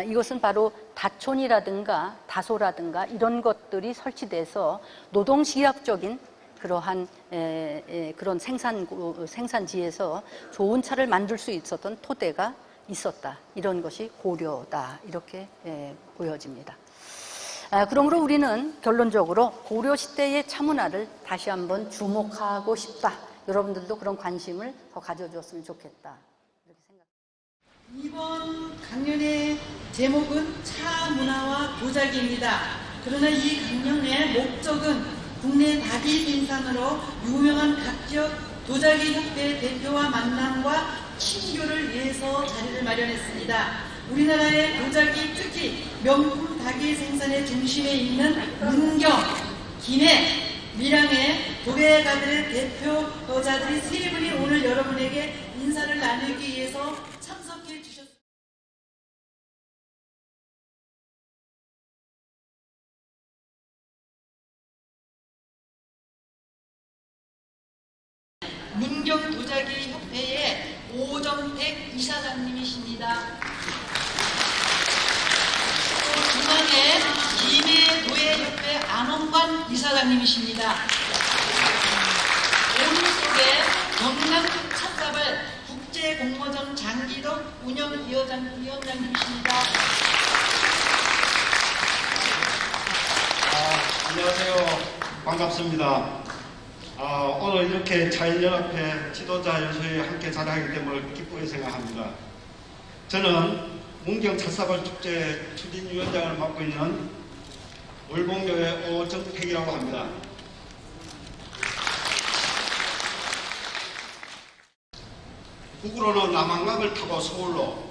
Speaker 7: 이것은 바로 다촌이라든가 다소라든가 이런 것들이 설치돼서 노동시약적인 그러한 그런 생산지에서 좋은 차를 만들 수 있었던 토대가 있었다. 이런 것이 고려다. 이렇게 보여집니다. 그러므로 우리는 결론적으로 고려 시대의 차문화를 다시 한번 주목하고 싶다. 여러분들도 그런 관심을 더 가져주었으면 좋겠다. 이렇게 생각합니다.
Speaker 1: 이번 강연의 제목은 차문화와 도자기입니다. 그러나 이 강연의 목적은 국내 다기 생산으로 유명한 각지역 도자기협회 대표와 만남과 친교를 위해서 자리를 마련했습니다. 우리나라의 도자기, 특히 명품 다기 생산의 중심에 있는 문경, 김해, 밀양의 도예가들의 대표자들이 세 분이 오늘 여러분에게 인사를 나누기 위해서 참석해 주셨습니다. 문경 도자기 협회의 오정택 이사장님이십니다. 또 중앙의 김해 도예협회 안원관 이사장님이십니다. 오른쪽에 경남 찻사발 국제공모전 장기덕 운영위원장님이십니다.
Speaker 8: 안녕하세요. 반갑습니다. 오늘 이렇게 자연연합회 지도자 연수회에 함께 자리하게 됨을 기쁘게 생각합니다. 저는 문경 찻사발 축제 추진위원장을 맡고 있는 월봉교회 오정택이라고 합니다. 북으로는 남한강을 타고 서울로,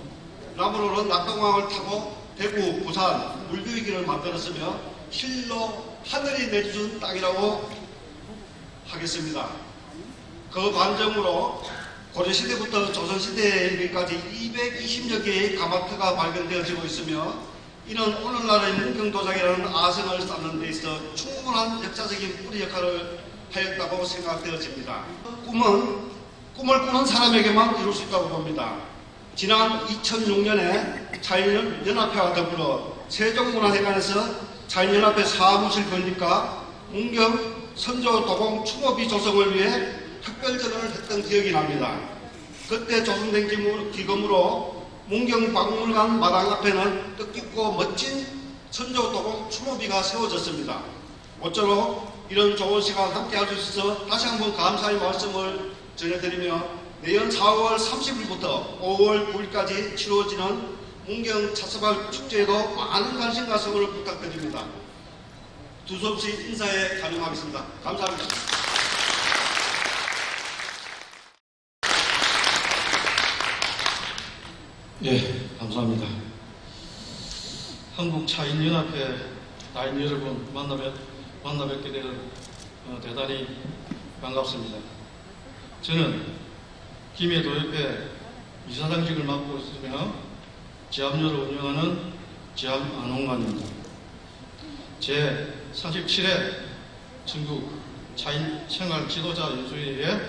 Speaker 8: 남으로는 낙동강을 타고 대구, 부산, 물교이기를 만들었으며 실로 하늘이 내준 땅이라고 하겠습니다. 그 반점으로 고려시대부터 조선시대까지 220여 개의 가마터가 발견되어지고 있으며 이는 오늘날의 문경도자기라는 아성을 쌓는 데 있어 충분한 역사적인 뿌리 역할을 하였다고 생각되어집니다. 꿈을 꾸는 사람에게만 이룰 수 있다고 봅니다. 지난 2006년에 자연연합회와 더불어 세종문화회관에서 자연연합회 사무실 건립과 문경 선조도공 추모비 조성을 위해 특별전을 했던 기억이 납니다. 그때 조성된 기금으로 문경박물관 마당 앞에는 뜻깊고 멋진 선조도공 추모비가 세워졌습니다. 모쪼록 이런 좋은 시간 함께 할 수 있어서 다시 한번 감사의 말씀을 전해드리며 내년 4월 30일부터 5월 9일까지 치러지는 문경 찻사발 축제에도 많은 관심과 성원을 부탁드립니다. 두서없이 인사에 가능하겠습니다. 감사합니다.
Speaker 9: 예, 감사합니다. 한국차인연합회 나인 여러분 만나 뵙게 되어 대단히 반갑습니다. 저는 김해도협회 이사장직을 맡고 있으며 지압료를 운영하는 지압 안홍관입니다. 제 47회 전국 차인 생활 지도자 연수회에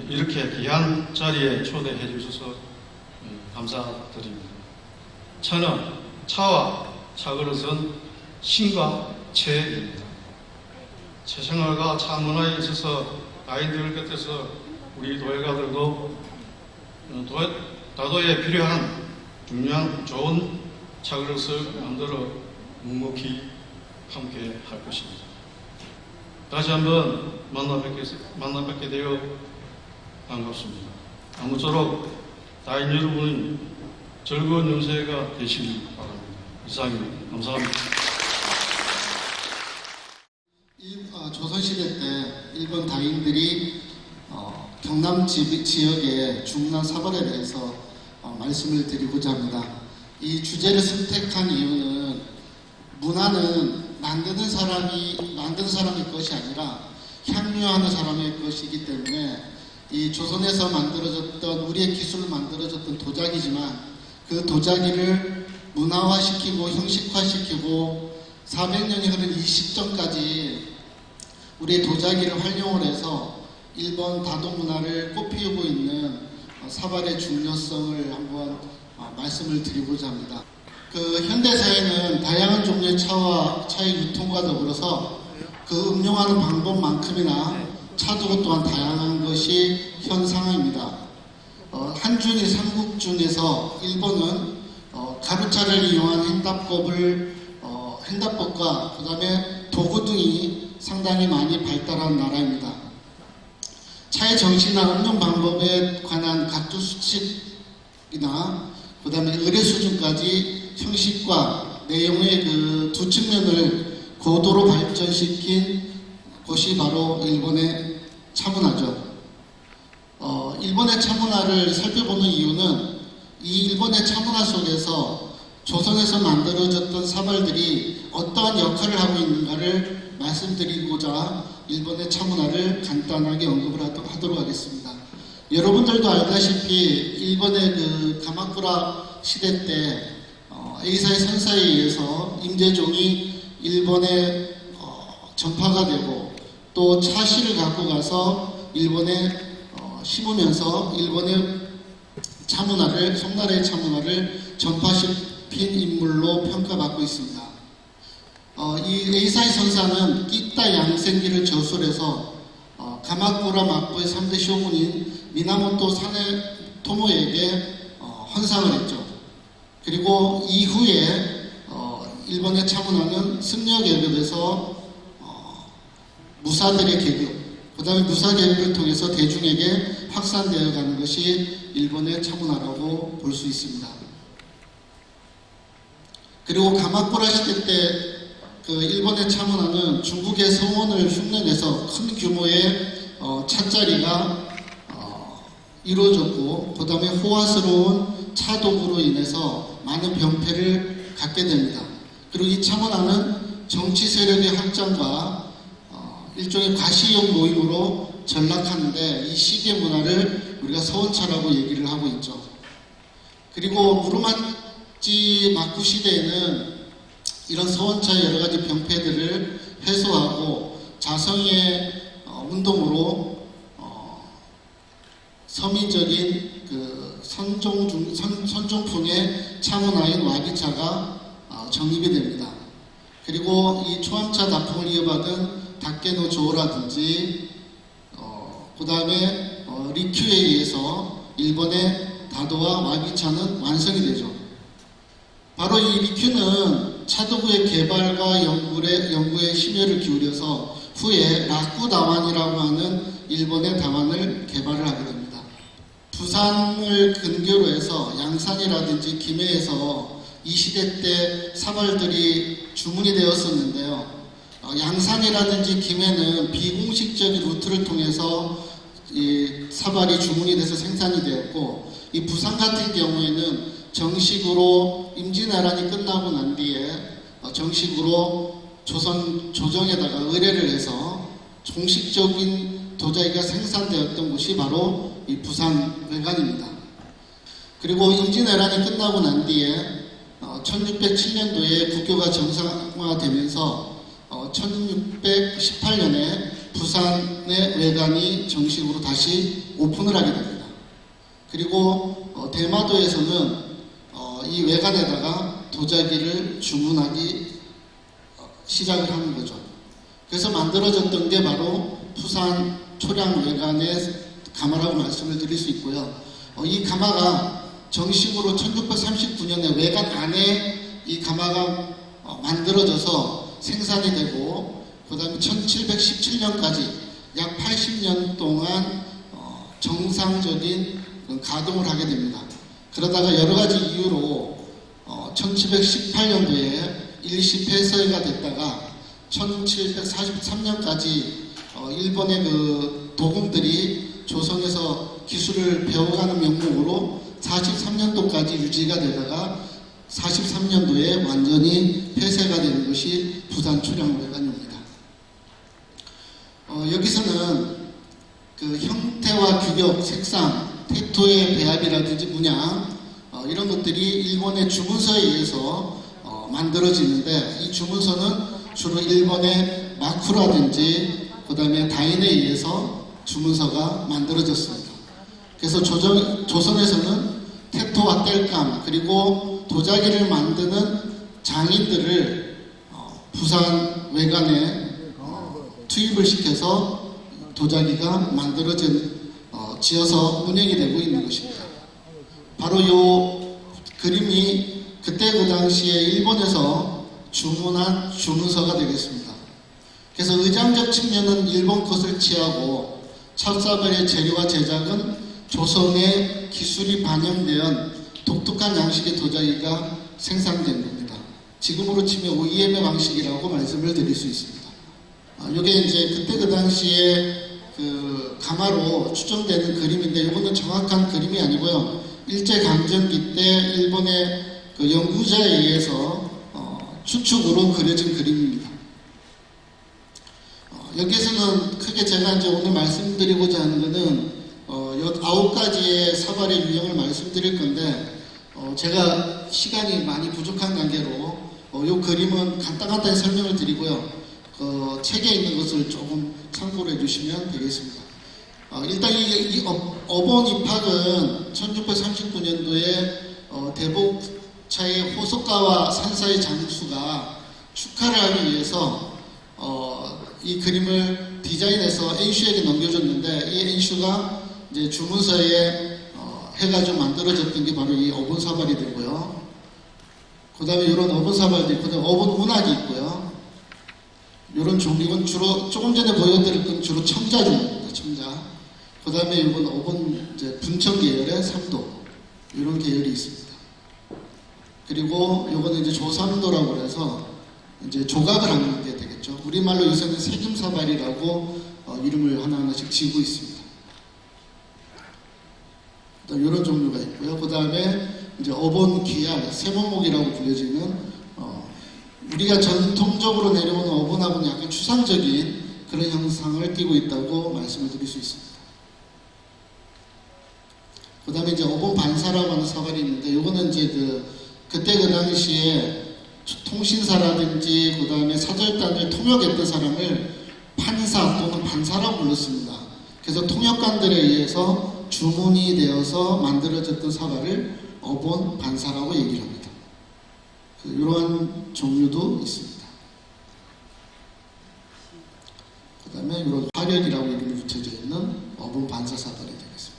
Speaker 9: 이렇게 귀한 자리에 초대해 주셔서 감사드립니다. 차는 차와 차그릇은 신과 체입니다. 채생활과 차 문화에 있어서 아이들 곁에서 우리 도예가들도 다도에 필요한 중요한 좋은 차그릇을 만들어 묵묵히 함께 할 것입니다. 다시 한번 만나 뵙게 되어 반갑습니다. 아무쪼록 다인 여러분의 즐거운 연세가 되시길 바랍니다. 이상입니다. 감사합니다.
Speaker 10: 조선시대 때 일본 다인들이 경남 지역의 중나 사발에 대해서 말씀을 드리고자 합니다. 이 주제를 선택한 이유는 문화는 만드는 사람의 것이 아니라 향유하는 사람의 것이기 때문에 이 조선에서 만들어졌던 우리의 기술로 만들어졌던 도자기지만 그 도자기를 문화화시키고 형식화시키고 400년이 흐른 이 시점까지 우리의 도자기를 활용을 해서 일본 다도 문화를 꽃피우고 있는 사발의 중요성을 한번 말씀을 드리고자 합니다. 현대사회는 다양한 종류의 차의 유통과 더불어서 그 음용하는 방법만큼이나 차도 또한 다양한 것이 현 상황입니다. 한중일 삼국중에서 일본은 가루차를 이용한 행답법과 그 다음에 도구 등이 상당히 많이 발달한 나라입니다. 차의 정신이나 음용 방법에 관한 각종 수칙이나 그 다음에 의뢰 수준까지 형식과 내용의 그 두 측면을 고도로 발전시킨 것이 바로 일본의 차문화죠. 일본의 차문화를 살펴보는 이유는 이 일본의 차문화 속에서 조선에서 만들어졌던 사발들이 어떠한 역할을 하고 있는가를 말씀드리고자 일본의 차문화를 간단하게 언급을 하도록 하겠습니다. 여러분들도 알다시피 일본의 그 가마쿠라 시대 때 에이사의 선사에 의해서 임재종이 일본에 전파가 되고 또 차씨를 갖고 가서 일본에 심으면서 일본의 차문화를, 송나라의 차문화를 전파시킨 인물로 평가받고 있습니다. 이 에이사의 선사는 끼따 양생기를 저술해서 가마쿠라 막부의 3대 쇼군인 미나모토 사네토모에게 헌상을 했죠. 그리고 이후에 일본의 차문화는 승려 계급에서 무사들의 계급, 그 다음에 무사 계급을 통해서 대중에게 확산되어 가는 것이 일본의 차문화라고 볼 수 있습니다. 그리고 가마쿠라 시대 때 그 일본의 차문화는 중국의 성원을 흉내내서 큰 규모의 찻자리가 이루어졌고, 그 다음에 호화스러운 차도구로 인해서 많은 병폐를 갖게 됩니다. 그리고 이 차문화는 정치 세력의 확장과 일종의 과시용 모임으로 전락하는데 이 시기의 문화를 우리가 서원차라고 얘기를 하고 있죠. 그리고 무르마치 마쿠 시대에는 이런 서원차의 여러 가지 병폐들을 해소하고 자성의 운동으로 서민적인 그 선종풍의 차문화인 와기차가 정립이 됩니다. 그리고 이 초암차 다풍을 이어받은 다케노 조라든지 그 다음에 리큐에 의해서 일본의 다도와 와기차는 완성이 되죠. 바로 이 리큐는 차도구의 개발과 연구에 심혈을 기울여서 후에 라쿠다완이라고 하는 일본의 다완을 개발을 하게 됩니다. 부산을 근교로 해서 양산이라든지 김해에서 이 시대 때 사발들이 주문이 되었었는데요. 양산이라든지 김해는 비공식적인 루트를 통해서 이 사발이 주문이 돼서 생산이 되었고, 이 부산 같은 경우에는 정식으로 임진왜란이 끝나고 난 뒤에 정식으로 조정에다가 의뢰를 해서 공식적인 도자기가 생산되었던 곳이 바로 이 부산 외관입니다. 그리고 임진왜란이 끝나고 난 뒤에 1607년도에 국교가 정상화되면서 1618년에 부산의 외관이 정식으로 다시 오픈을 하게 됩니다. 그리고 대마도에서는 이 외관에다가 도자기를 주문하기 시작을 하는 거죠. 그래서 만들어졌던 게 바로 부산 초량 외관의 가마라고 말씀을 드릴 수 있고요. 이 가마가 정식으로 1639년에 외관 안에 이 가마가 만들어져서 생산이 되고, 그 다음에 1717년까지 약 80년 동안 정상적인 가동을 하게 됩니다. 그러다가 여러 가지 이유로 1718년도에 일시 폐쇄가 됐다가 1743년까지 일본의 그 도공들이 조선에서 기술을 배워가는 명목으로 43년도까지 유지가 되다가 43년도에 완전히 폐쇄가 되는 것이 부산 초량외관입니다. 여기서는 그 형태와 규격, 색상, 태토의 배합이라든지 문양 이런 것들이 일본의 주문서에 의해서 만들어지는데, 이 주문서는 주로 일본의 마쿠라든지 그 다음에 다인에 의해서 주문서가 만들어졌습니다. 그래서 조선에서는 태토와 뗄감 그리고 도자기를 만드는 장인들을 부산 외관에 투입을 시켜서 도자기가 지어서 운영이 되고 있는 것입니다. 바로 이 그림이 그때 그 당시에 일본에서 주문한 주문서가 되겠습니다. 그래서 의장적 측면은 일본 것을 취하고 찹쌀의 재료와 제작은 조선의 기술이 반영된 독특한 양식의 도자기가 생산된 겁니다. 지금으로 치면 OEM의 방식이라고 말씀을 드릴 수 있습니다. 이게 이제 그때 그 당시에 그 가마로 추정되는 그림인데 이거는 정확한 그림이 아니고요. 일제강점기 때 일본의 그 연구자에 의해서 추측으로 그려진 그림입니다. 여기에서는 크게 제가 이제 오늘 말씀드리고자 하는 것은 9가지의 사발의 유형을 말씀드릴 건데 제가 시간이 많이 부족한 관계로 이 그림은 간단하게 설명을 드리고요. 책에 있는 것을 조금 참고를 해주시면 되겠습니다. 일단 이 어본 입학은 1639년도에 대복차의 호속가와 산사의 장수가 축하를 하기 위해서 이 그림을 디자인해서 엔슈에게 넘겨줬는데 이 엔슈가 이제 주문서에 해가지고 만들어졌던 게 바로 이 어본 사발이 되고요. 그 다음에 이런 어본 사발도 있고, 어본 운학이 있고요. 이런 종류는 주로 조금 전에 보여드릴 건 주로 청자 종류입니다. 청자. 그 다음에 이건 어본 이제 분청 계열의 삼도 이런 계열이 있습니다. 그리고 이거는 이제 조삼도라고 해서 이제 조각을 하는 게 되겠죠. 우리말로 요새는 세금사발이라고 이름을 하나하나씩 지고 있습니다. 이런 종류가 있고요. 그 다음에 이제 어본 귀알, 세모목이라고 불려지는 우리가 전통적으로 내려오는 어본하고는 약간 추상적인 그런 형상을 띠고 있다고 말씀을 드릴 수 있습니다. 그 다음에 이제 어본 반사라고 하는 사발이 있는데 이거는 이제 그때 그 당시에 통신사라든지 그 다음에 사절단을 통역했던 사람을 판사 또는 반사라고 불렀습니다. 그래서 통역관들에 의해서 주문이 되어서 만들어졌던 사발을 어본 반사라고 얘기를 합니다. 이러한 종류도 있습니다. 그 다음에 이런 화력이라고 이름이 붙여져 있는 어본 반사 사발이 되겠습니다.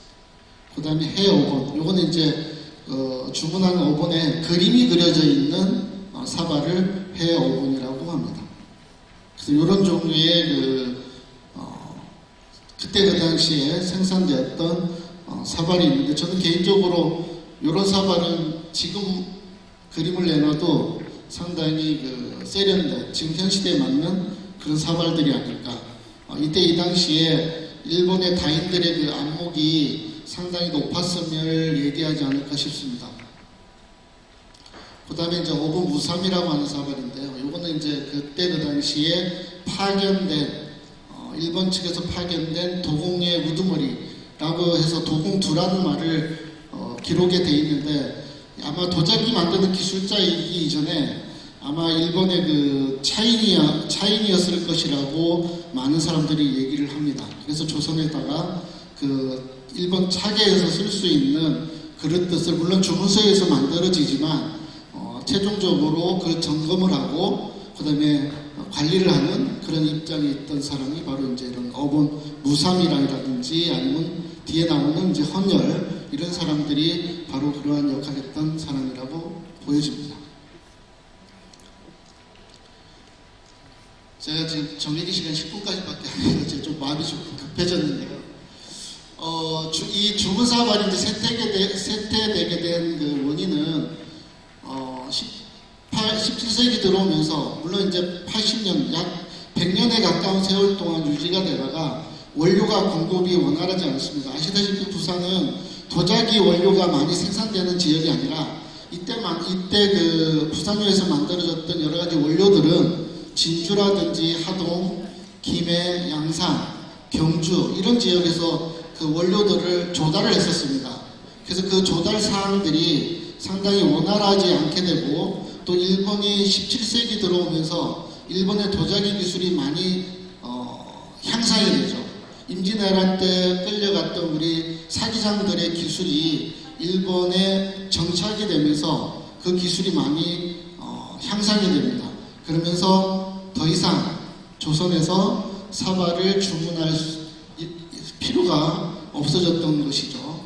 Speaker 10: 그 다음에 해어본, 요거는 이제 주문한 어본에 그림이 그려져 있는 사발을 해어본이라고 합니다. 그래서 이런 종류의 그때 그 당시에 생산되었던 사발이 있는데 저는 개인적으로 이런 사발은 지금 그림을 내놔도 상당히 세련된 지금 현 시대에 맞는 그런 사발들이 아닐까. 이때 이 당시에 일본의 다인들의 그 안목이 상당히 높았음을 얘기하지 않을까 싶습니다. 그 다음에 이제 어본 무삼이라고 하는 사발인데요. 이거는 이제 그때 그 당시에 파견된 일본 측에서 파견된 도공의 우두머리라고 해서 도공두라는 말을 기록에 돼 있는데 아마 도자기 만드는 기술자이기 이전에 아마 일본의 그 차인이었을 것이라고 많은 사람들이 얘기를 합니다. 그래서 조선에다가 그 일본 차계에서 쓸 수 있는 그릇뜻을 물론 주문서에서 만들어지지만 최종적으로 그 점검을 하고 그 다음에 관리를 하는 그런 입장에 있던 사람이 바로 이제 이런 어본 무삼이라든지 아니면 뒤에 나오는 이제 헌열 이런 사람들이 바로 그러한 역할을 했던 사람이라고 보여집니다. 제가 지금 정해진 시간 10분까지밖에 안 해서 좀 마음이 좀 급해졌는데요. 이 주문사발이 이제 쇠퇴되게 된 그 원인은 17세기 들어오면서 물론 이제 80년 약 100년에 가까운 세월 동안 유지가 되다가 원료가 공급이 원활하지 않습니다. 아시다시피 부산은 도자기 원료가 많이 생산되는 지역이 아니라 이때 그 부산유에서 만들어졌던 여러 가지 원료들은 진주라든지 하동, 김해, 양산, 경주 이런 지역에서 그 원료들을 조달을 했었습니다. 그래서 그 조달 사항들이 상당히 원활하지 않게 되고 또 일본이 17세기 들어오면서 일본의 도자기 기술이 많이 향상이 되죠. 임진왜란 때 끌려갔던 우리 사기장들의 기술이 일본에 정착이 되면서 그 기술이 많이 향상이 됩니다. 그러면서 더 이상 조선에서 사발을 주문할 필요가 없어졌던 것이죠.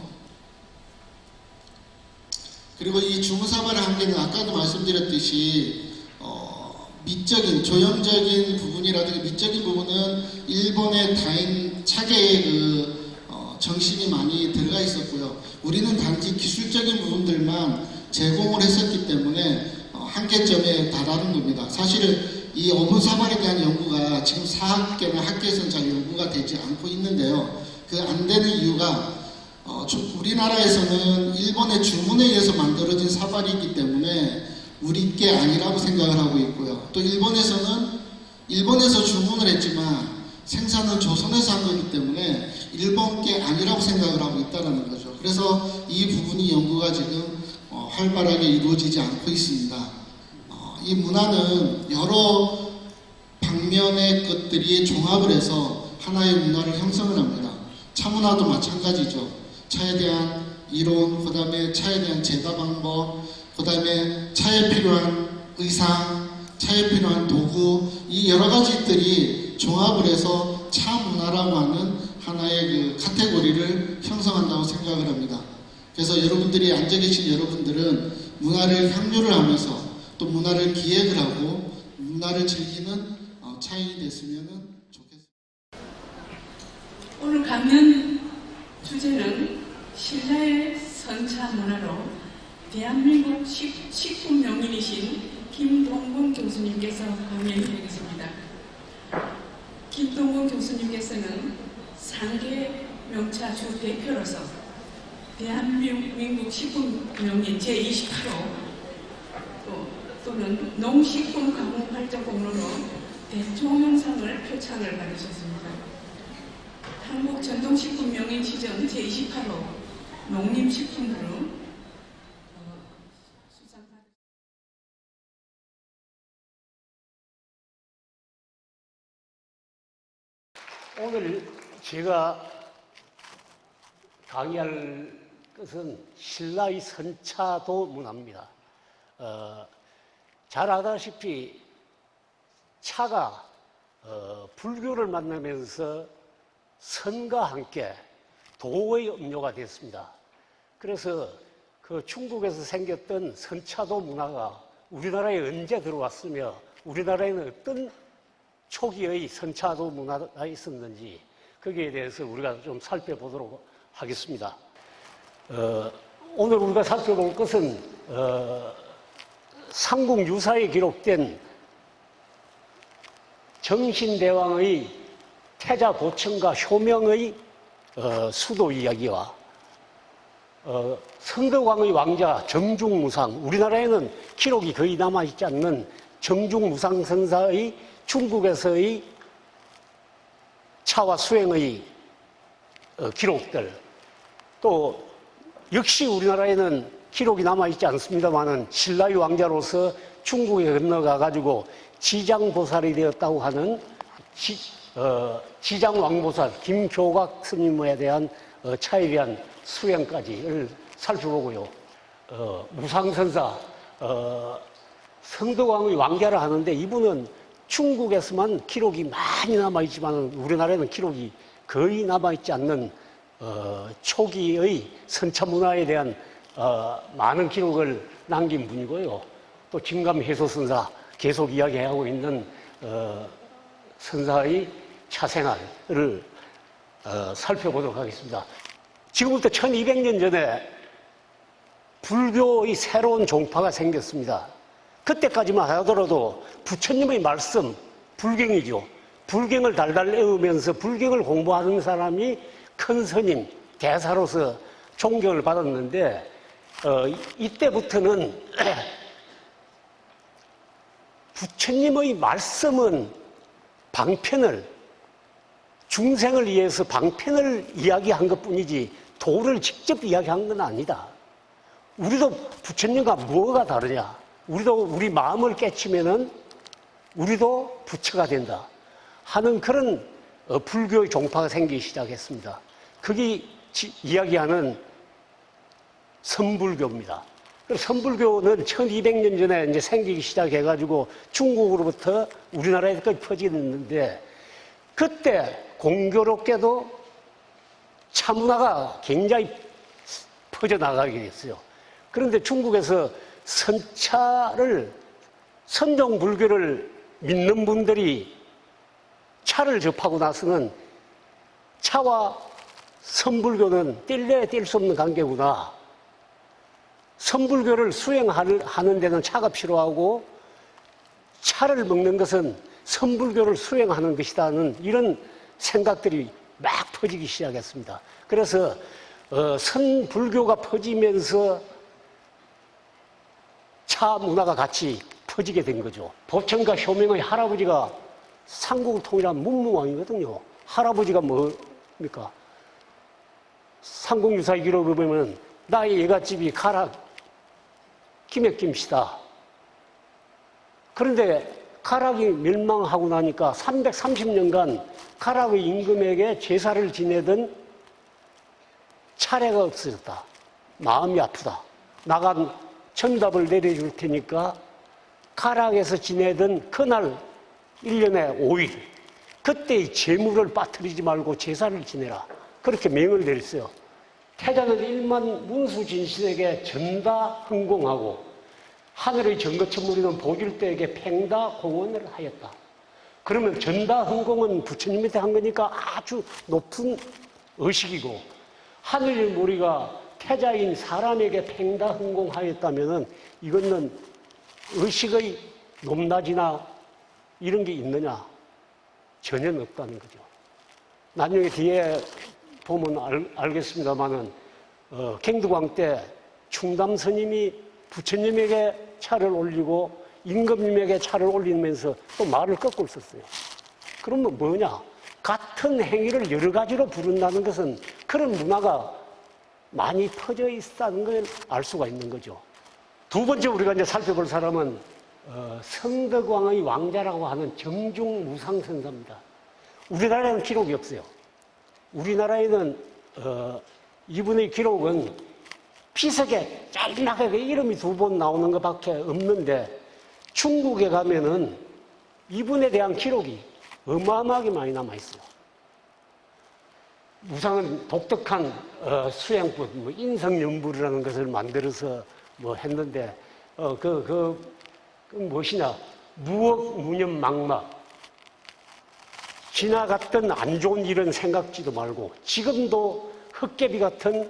Speaker 10: 그리고 이 주문사발의 한계는 아까도 말씀드렸듯이 미적인, 조형적인 부분이라든가 미적인 부분은 일본의 다인 차계의 정신이 많이 들어가 있었고요. 우리는 단지 기술적인 부분들만 제공을 했었기 때문에 한계점에 달하는 겁니다. 사실은 이 어분사발에 대한 연구가 지금 사학계나 학계에서는 잘 연구가 되지 않고 있는데요. 그 안 되는 이유가 우리나라에서는 일본의 주문에 의해서 만들어진 사발이기 때문에 우리 게 아니라고 생각을 하고 있고요. 또 일본에서 주문을 했지만 생산은 조선에서 한 거기 때문에 일본 게 아니라고 생각을 하고 있다는 거죠. 그래서 이 부분이 연구가 지금 활발하게 이루어지지 않고 있습니다. 이 문화는 여러 방면의 것들이 종합을 해서 하나의 문화를 형성을 합니다. 차문화도 마찬가지죠. 차에 대한 이론, 그 다음에 차에 대한 제가 방법, 그 다음에 차에 필요한 의상, 차에 필요한 도구, 이 여러 가지들이 종합을 해서 차 문화라고 하는 하나의 그 카테고리를 형성한다고 생각을 합니다. 그래서 여러분들이 앉아 계신 여러분들은 문화를 향유를 하면서 또 문화를 기획을 하고 문화를 즐기는 차인이 됐으면 좋겠습니다.
Speaker 3: 오늘 강연 주제는 신라의 선차 문화로 대한민국 식품 명인이신 김동근 교수님께서 강연이 되겠습니다. 김동근 교수님께서는 상계 명차 주 대표로서 대한민국 식품 명인 제28호 또는 농식품 가공 발전 공로로 대통령상을 표창을 받으셨습니다. 한국 전통식품 명인 시정 제28호 농림식품으로 수상받으셨습니다.
Speaker 11: 오늘 제가 강의할 것은 신라의 선차도 문화입니다. 잘 아다시피 차가 불교를 만나면서 선과 함께 도의 음료가 됐습니다. 그래서 그 중국에서 생겼던 선차도 문화가 우리나라에 언제 들어왔으며 우리나라에는 어떤 초기의 선차도 문화가 있었는지 거기에 대해서 우리가 좀 살펴보도록 하겠습니다. 오늘 우리가 살펴볼 것은 삼국유사에 기록된 정신대왕의 태자보청과 효명의 수도 이야기와 성덕왕의 왕자 정중무상, 우리나라에는 기록이 거의 남아있지 않는 정중무상 선사의 중국에서의 차와 수행의 기록들, 또 역시 우리나라에는 기록이 남아있지 않습니다만은 신라의 왕자로서 중국에 건너가가지고 지장보살이 되었다고 하는 지장왕보살 김교각 스님에 대한 차에 대한 수행까지를 살펴보고요. 무상선사, 성덕왕의 왕자를 하는데 이분은 중국에서만 기록이 많이 남아있지만 우리나라에는 기록이 거의 남아있지 않는 초기의 선차문화에 대한 많은 기록을 남긴 분이고요. 또 진감해소선사 계속 이야기하고 있는 선사의 차생활을 살펴보도록 하겠습니다. 지금부터 1200년 전에 불교의 새로운 종파가 생겼습니다. 그때까지만 하더라도 부처님의 말씀, 불경이죠. 불경을 달달 외우면서 불경을 공부하는 사람이 큰 스님, 대사로서 존경을 받았는데 이때부터는 부처님의 말씀은 방편을, 중생을 위해서 방편을 이야기한 것뿐이지 도를 직접 이야기한 건 아니다. 우리도 부처님과 뭐가 다르냐? 우리도 우리 마음을 깨치면은 우리도 부처가 된다 하는 그런 불교의 종파가 생기기 시작했습니다. 그게 이야기하는 선불교입니다. 선불교는 1200년 전에 이제 생기기 시작해가지고 중국으로부터 우리나라에까지 퍼지는데, 그때 공교롭게도 차문화가 굉장히 퍼져나가게 됐어요. 그런데 중국에서 선종불교를 믿는 분들이 차를 접하고 나서는 차와 선불교는 뗄래야 뗄 수 없는 관계구나. 선불교를 수행하는 데는 차가 필요하고 차를 먹는 것은 선불교를 수행하는 것이다는 이런 생각들이 막 퍼지기 시작했습니다. 그래서 선불교가 퍼지면서 차 문화가 같이 퍼지게 된 거죠. 보천과 효명의 할아버지가 삼국을 통일한 문무왕이거든요. 할아버지가 뭡니까? 삼국유사의 기록을 보면 나의 예갓집이 가락 김액김씨다. 그런데 가락이 멸망하고 나니까 330년간 가락의 임금에게 제사를 지내던 차례가 없어졌다. 마음이 아프다. 나간 천답을 내려줄 테니까 가락에서 지내던 그날 1년에 5일 그때의 재물을 빠뜨리지 말고 제사를 지내라. 그렇게 명을 내렸어요. 태자는 1만 문수진신에게 전다 흥공하고 하늘의 정거천무리는 보길대에게 팽다 공언을 하였다. 그러면 전다 흥공은 부처님한테 한 거니까 아주 높은 의식이고, 하늘의 무리가 태자인 사람에게 팽다 흥공하였다면 이거는 의식의 높낮이나 이런 게 있느냐? 전혀 없다는 거죠. 나중에 뒤에 보면 알겠습니다만은 갱두광 때 충담 스님이 부처님에게 차를 올리고 임금님에게 차를 올리면서 또 말을 거꾸로 썼어요. 그러면 뭐냐? 같은 행위를 여러 가지로 부른다는 것은 그런 문화가 많이 퍼져 있다는 걸 알 수가 있는 거죠. 두 번째 우리가 이제 살펴볼 사람은 성덕왕의 왕자라고 하는 정중무상선사입니다. 우리나라에는 기록이 없어요. 우리나라에는 이분의 기록은 피석에 짤막하게 이름이 2번 나오는 것밖에 없는데, 중국에 가면은 이분에 대한 기록이 어마어마하게 많이 남아있어요. 무상은 독특한 수행법, 인성연불이라는 것을 만들어서 했는데, 무엇이냐? 무억, 무념, 망막. 지나갔던 안 좋은 일은 생각지도 말고, 지금도 헛개비 같은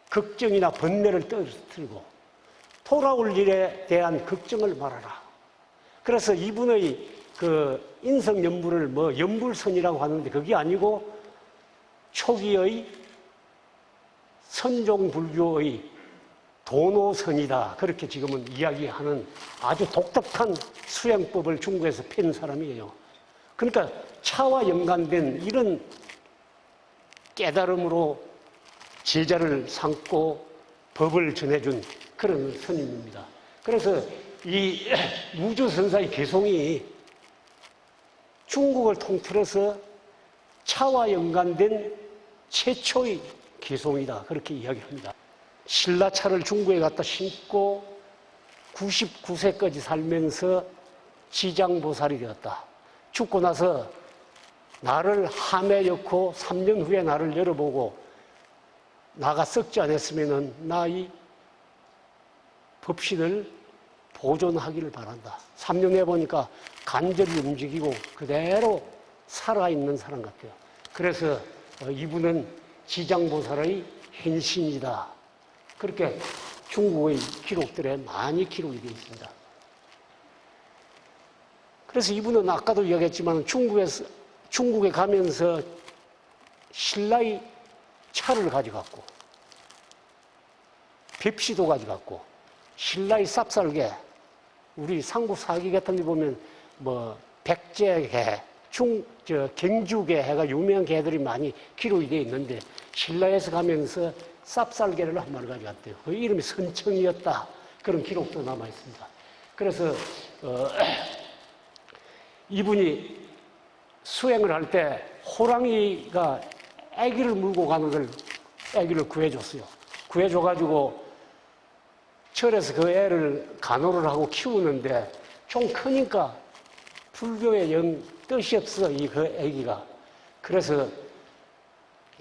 Speaker 11: 걱정이나 번뇌를 떨어뜨리고, 돌아올 일에 대한 걱정을 말하라. 그래서 이분의 인성연불을 연불선이라고 하는데, 그게 아니고, 초기의 선종불교의 도노선이다. 그렇게 지금은 이야기하는 아주 독특한 수행법을 중국에서 펴는 사람이에요. 그러니까 차와 연관된 이런 깨달음으로 제자를 삼고 법을 전해준 그런 스님입니다. 그래서 이 무주선사의 개송이 중국을 통틀어서 차와 연관된 최초의 개송이다. 그렇게 이야기합니다. 신라차를 중국에 갖다 신고 99세까지 살면서 지장보살이 되었다. 죽고 나서 나를 함에 넣고 3년 후에 나를 열어보고 나가 썩지 않았으면 나의 법신을 보존하기를 바란다. 3년 후에 보니까 간절히 움직이고 그대로 살아있는 사람 같아요. 그래서 이분은 지장보살의 현신이다. 그렇게 중국의 기록들에 많이 기록이 되어 있습니다. 그래서 이분은 아까도 이야기했지만 중국에 가면서 신라의 차를 가져갔고, 벽시도 가져갔고, 신라의 쌉쌀개, 우리 상부 사기 같은 데 보면 백제개, 경주개 해가 유명한 개들이 많이 기록이 되어 있는데, 신라에서 가면서 쌉쌀개를 한 마리 가져갔대요. 그 이름이 선청이었다. 그런 기록도 남아 있습니다. 그래서 이분이 수행을 할 때 호랑이가 아기를 물고 가는 걸 아기를 구해줬어요. 구해줘가지고 절에서 그 애를 간호를 하고 키우는데 좀 크니까 불교에 영 뜻이 없어, 그 애기가. 그래서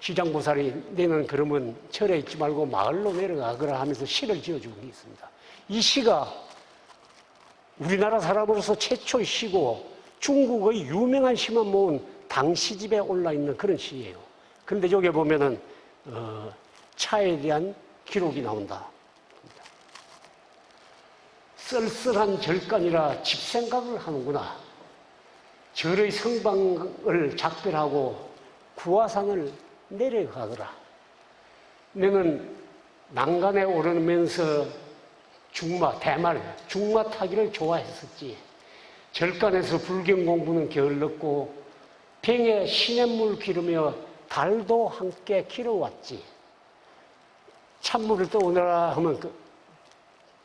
Speaker 11: 지장보살이 너는 그러면 절에 있지 말고 마을로 내려가거라 하면서 시를 지어준 게 있습니다. 이 시가 우리나라 사람으로서 최초의 시고 중국의 유명한 시만 모은 당시집에 올라있는 그런 시예요. 그런데 여기 보면은 차에 대한 기록이 나온다. 쓸쓸한 절간이라 집 생각을 하는구나. 절의 성방을 작별하고 구화산을 내려가더라. 너는 난간에 오르면서 중마 타기를 좋아했었지. 절간에서 불경 공부는 게을렀고 병에 시냇물 기르며 달도 함께 길어왔지. 찬물을 떠오너라 하면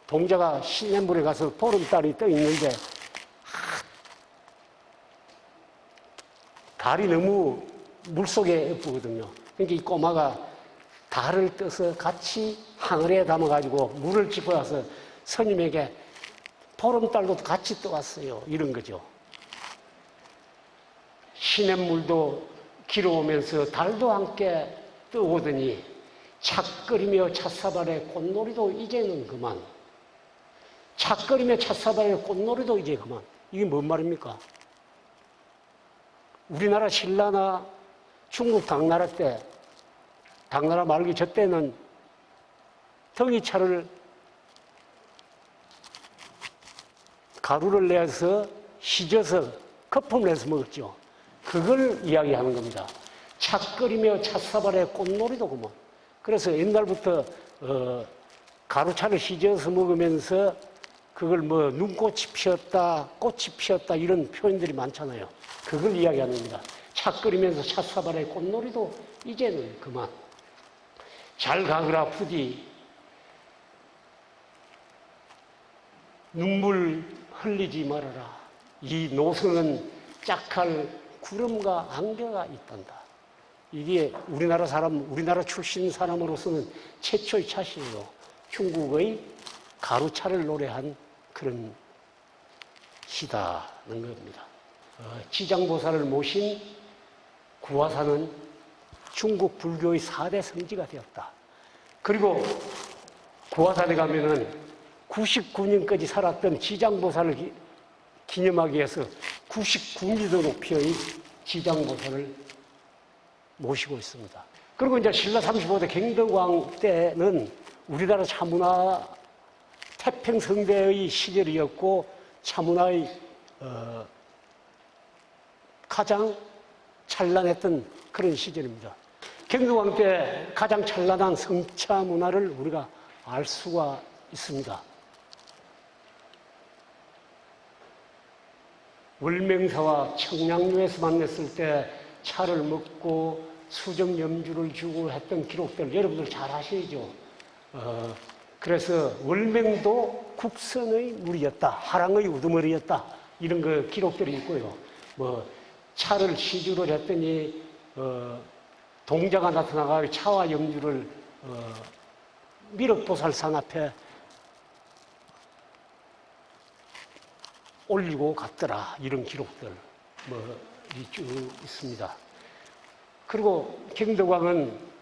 Speaker 11: 동자가 시냇물에 가서 보름달이 떠 있는데 달이 너무 물속에 예쁘거든요. 그러니까 이 꼬마가 달을 떠서 같이 항아리에 담아가지고 물을 집어와서 스님에게 보름달도 같이 떠왔어요. 이런 거죠. 시냇물도 길어오면서 달도 함께 떠오더니 착거리며 찻사발에 꽃놀이도 이제는 그만. 착거리며 찻사발에 꽃놀이도 이제 그만. 이게 뭔 말입니까? 우리나라 신라나 중국 당나라 때, 당나라 말기 저 때는 덩이차를 가루를 내서 씻어서 거품을 내서 먹었죠. 그걸 이야기하는 겁니다. 착거리며 찻사발에 꽃놀이도 그만. 그래서 옛날부터 가루차를 씻어서 먹으면서 그걸 뭐 눈꽃이 피었다, 꽃이 피었다 이런 표현들이 많잖아요. 그걸 이야기하는 겁니다. 착거리면서 찻사발에 꽃놀이도 이제는 그만. 잘 가거라 부디 눈물 흘리지 말아라. 이 노선은 짝할 구름과 안개가 있단다. 이게 우리나라 출신 사람으로서는 최초의 차시예요. 중국의 가루차를 노래한 그런 시다는 겁니다. 지장보살을 모신 구화산은 중국 불교의 4대 성지가 되었다. 그리고 구화산에 가면은 99년까지 살았던 지장보살을 기념하기 위해서 99m 높이의 지장보살을 모시고 있습니다. 그리고 이제 신라 35대 갱덕왕 때는 우리나라 차문화 태평성대의 시절이었고 차문화의 가장 찬란했던 그런 시절입니다. 갱덕왕 때 가장 찬란한 성차 문화를 우리가 알 수가 있습니다. 월명사와 청량루에서 만났을 때 차를 먹고 수정 염주를 주고 했던 기록들 여러분들 잘 아시죠? 그래서 월명도 국선의 물이었다, 하랑의 우두머리였다 이런 그 기록들이 있고요. 뭐 차를 시주를 했더니 동자가 나타나가 차와 염주를 미륵보살산 앞에 올리고 갔더라 이런 기록들 쭉 있습니다. 그리고 갱덕왕은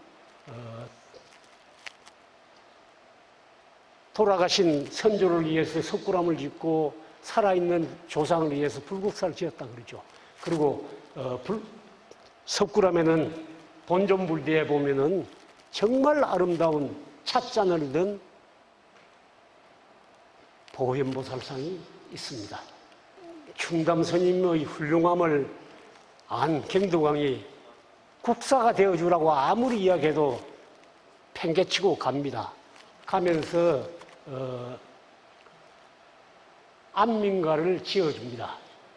Speaker 11: 돌아가신 선조를 위해서 석굴암을 짓고 살아있는 조상을 위해서 불국사를 지었다 그러죠. 그리고 석굴암에는 본존불대에 보면은 정말 아름다운 찻잔을 넣은 보현보살상이 있습니다. 충담스님의 훌륭함을 안 갱덕왕이 국사가 되어주라고 아무리 이야기해도 팽개치고 갑니다. 가면서 안민가를 지어줍니다.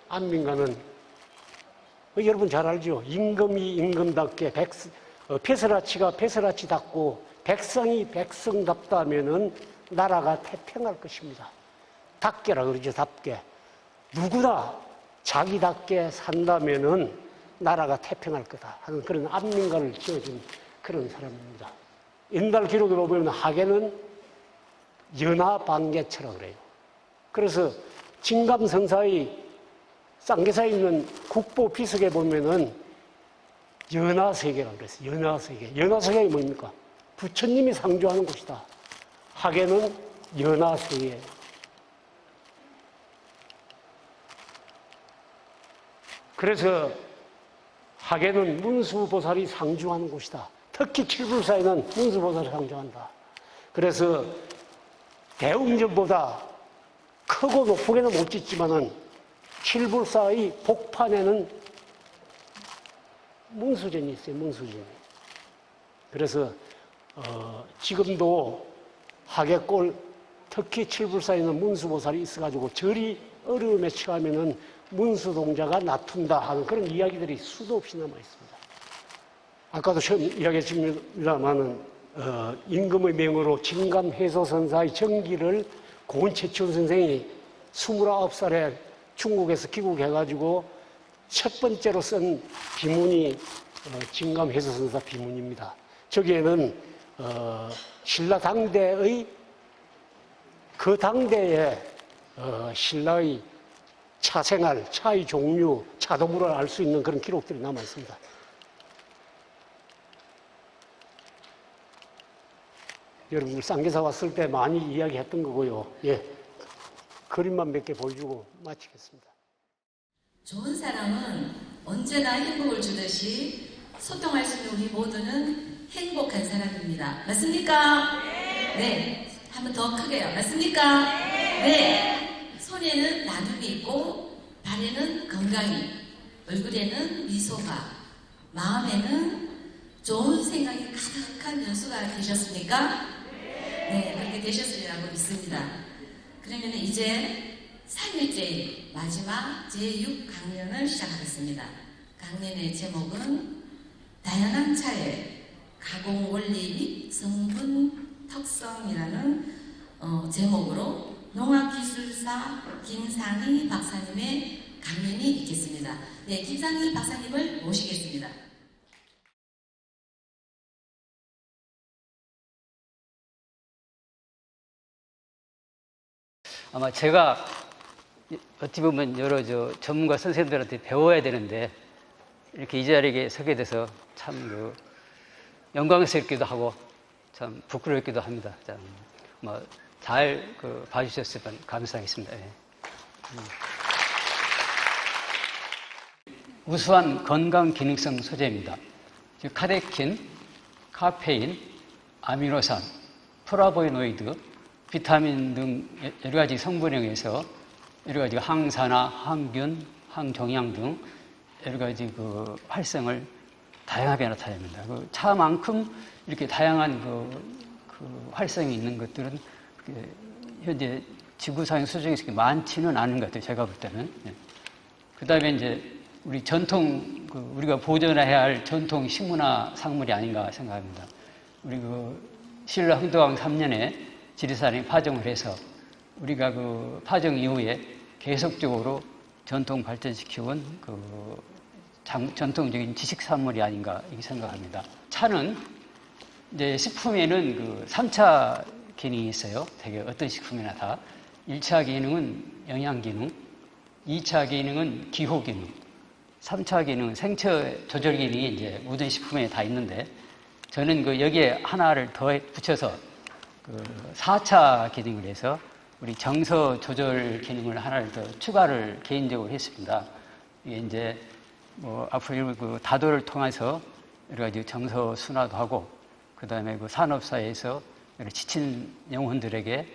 Speaker 11: 안민가는 여러분 잘 알죠? 임금이 임금답게 폐설아치가 폐설아치답고 백성이 백성답다면은 나라가 태평할 것입니다. 답게라 그러죠. 답게. 누구나 자기답게 산다면은 나라가 태평할 거다 하는 그런 안민가를 지어준 그런 사람입니다. 옛날 기록에 보면 하계는 연화방계처라고 그래요. 그래서 진감성사의 쌍계사에 있는 국보 비석에 보면은 연화세계라고 그랬어요. 연화세계. 연화세계가 뭡니까? 부처님이 상주하는 곳이다. 하계는 연화세계. 그래서 하계는 문수보살이 상주하는 곳이다. 특히 칠불사에는 문수보살이 상주한다. 그래서 대웅전보다 크고 높게는 못 짓지만은 칠불사의 복판에는 문수전이 있어요. 문수전이. 그래서 지금도 하계골 특히 칠불사에 있는 문수보살이 있어가지고 절이 어려움에 처하면은 문수동자가 나툰다 하는 그런 이야기들이 수도 없이 남아 있습니다. 아까도 처음 이야기했습니다만은 임금의 명으로 진감해소선사의 정기를 고은채춘 선생이 29살에 중국에서 귀국해가지고 첫 번째로 쓴 비문이 진감해소선사 비문입니다. 저기에는 신라 당대의 그 당대에 신라의 차생활, 차의 종류, 차도구를 알 수 있는 그런 기록들이 남아 있습니다. 여러분들 쌍계사 왔을 때 많이 이야기했던 거고요. 예, 그림만 몇 개 보여주고 마치겠습니다.
Speaker 6: 좋은 사람은 언제나 행복을 주듯이 소통할 수 있는 우리 모두는 행복한 사람입니다. 맞습니까? 네. 한 번 더 크게요. 맞습니까? 네. 손에는 나눔이 있고 발에는 건강이, 얼굴에는 미소가, 마음에는 좋은 생각이 가득한 연수가 되셨습니까? 네, 그렇게 되셨으리라고 믿습니다. 그러면 이제 3일째인 마지막 제6강연을 시작하겠습니다. 강연의 제목은 다양한 차의 가공 원리 및 성분 특성이라는 제목으로 농학기술사 김상희 박사님의 강연이 있겠습니다. 네, 김상희 박사님을 모시겠습니다.
Speaker 12: 아마 제가 어떻게 보면 여러 전문가 선생님들한테 배워야 되는데 이렇게 이 자리에 서게 돼서 참 영광스럽기도 하고 참 부끄럽기도 합니다. 잘 봐주셨으면 감사하겠습니다. 예. 우수한 건강 기능성 소재입니다. 즉 카테킨, 카페인, 아미노산, 플라보노이드, 비타민 등 여러 가지 성분에 의해서 여러 가지 항산화, 항균, 항종양 등 여러 가지 활성을 다양하게 나타냅니다. 차만큼 이렇게 다양한 활성이 있는 것들은 현재 지구상의 수중에서 많지는 않은 것 같아요. 제가 볼 때는. 그 다음에 이제 우리 전통, 우리가 보존해야 할 전통 식문화 상물이 아닌가 생각합니다. 우리 신라 흥덕왕 3년에 지리산에 파종을 해서 우리가 파종 이후에 계속적으로 전통 발전시켜온 전통적인 지식산물이 아닌가 이렇게 생각합니다. 차는 이제 식품에는 3차 기능이 있어요. 되게 어떤 식품이나 다. 1차 기능은 영양 기능, 2차 기능은 기호 기능, 3차 기능은 생체 조절 기능이 이제 모든 식품에 다 있는데 저는 여기에 하나를 더 붙여서 4차 기능을 해서 우리 정서 조절 기능을 하나를 더 추가를 개인적으로 했습니다. 이게 이제 앞으로 다도를 통해서 여러 가지 정서 순화도 하고 그 다음에 산업사회에서 지친 영혼들에게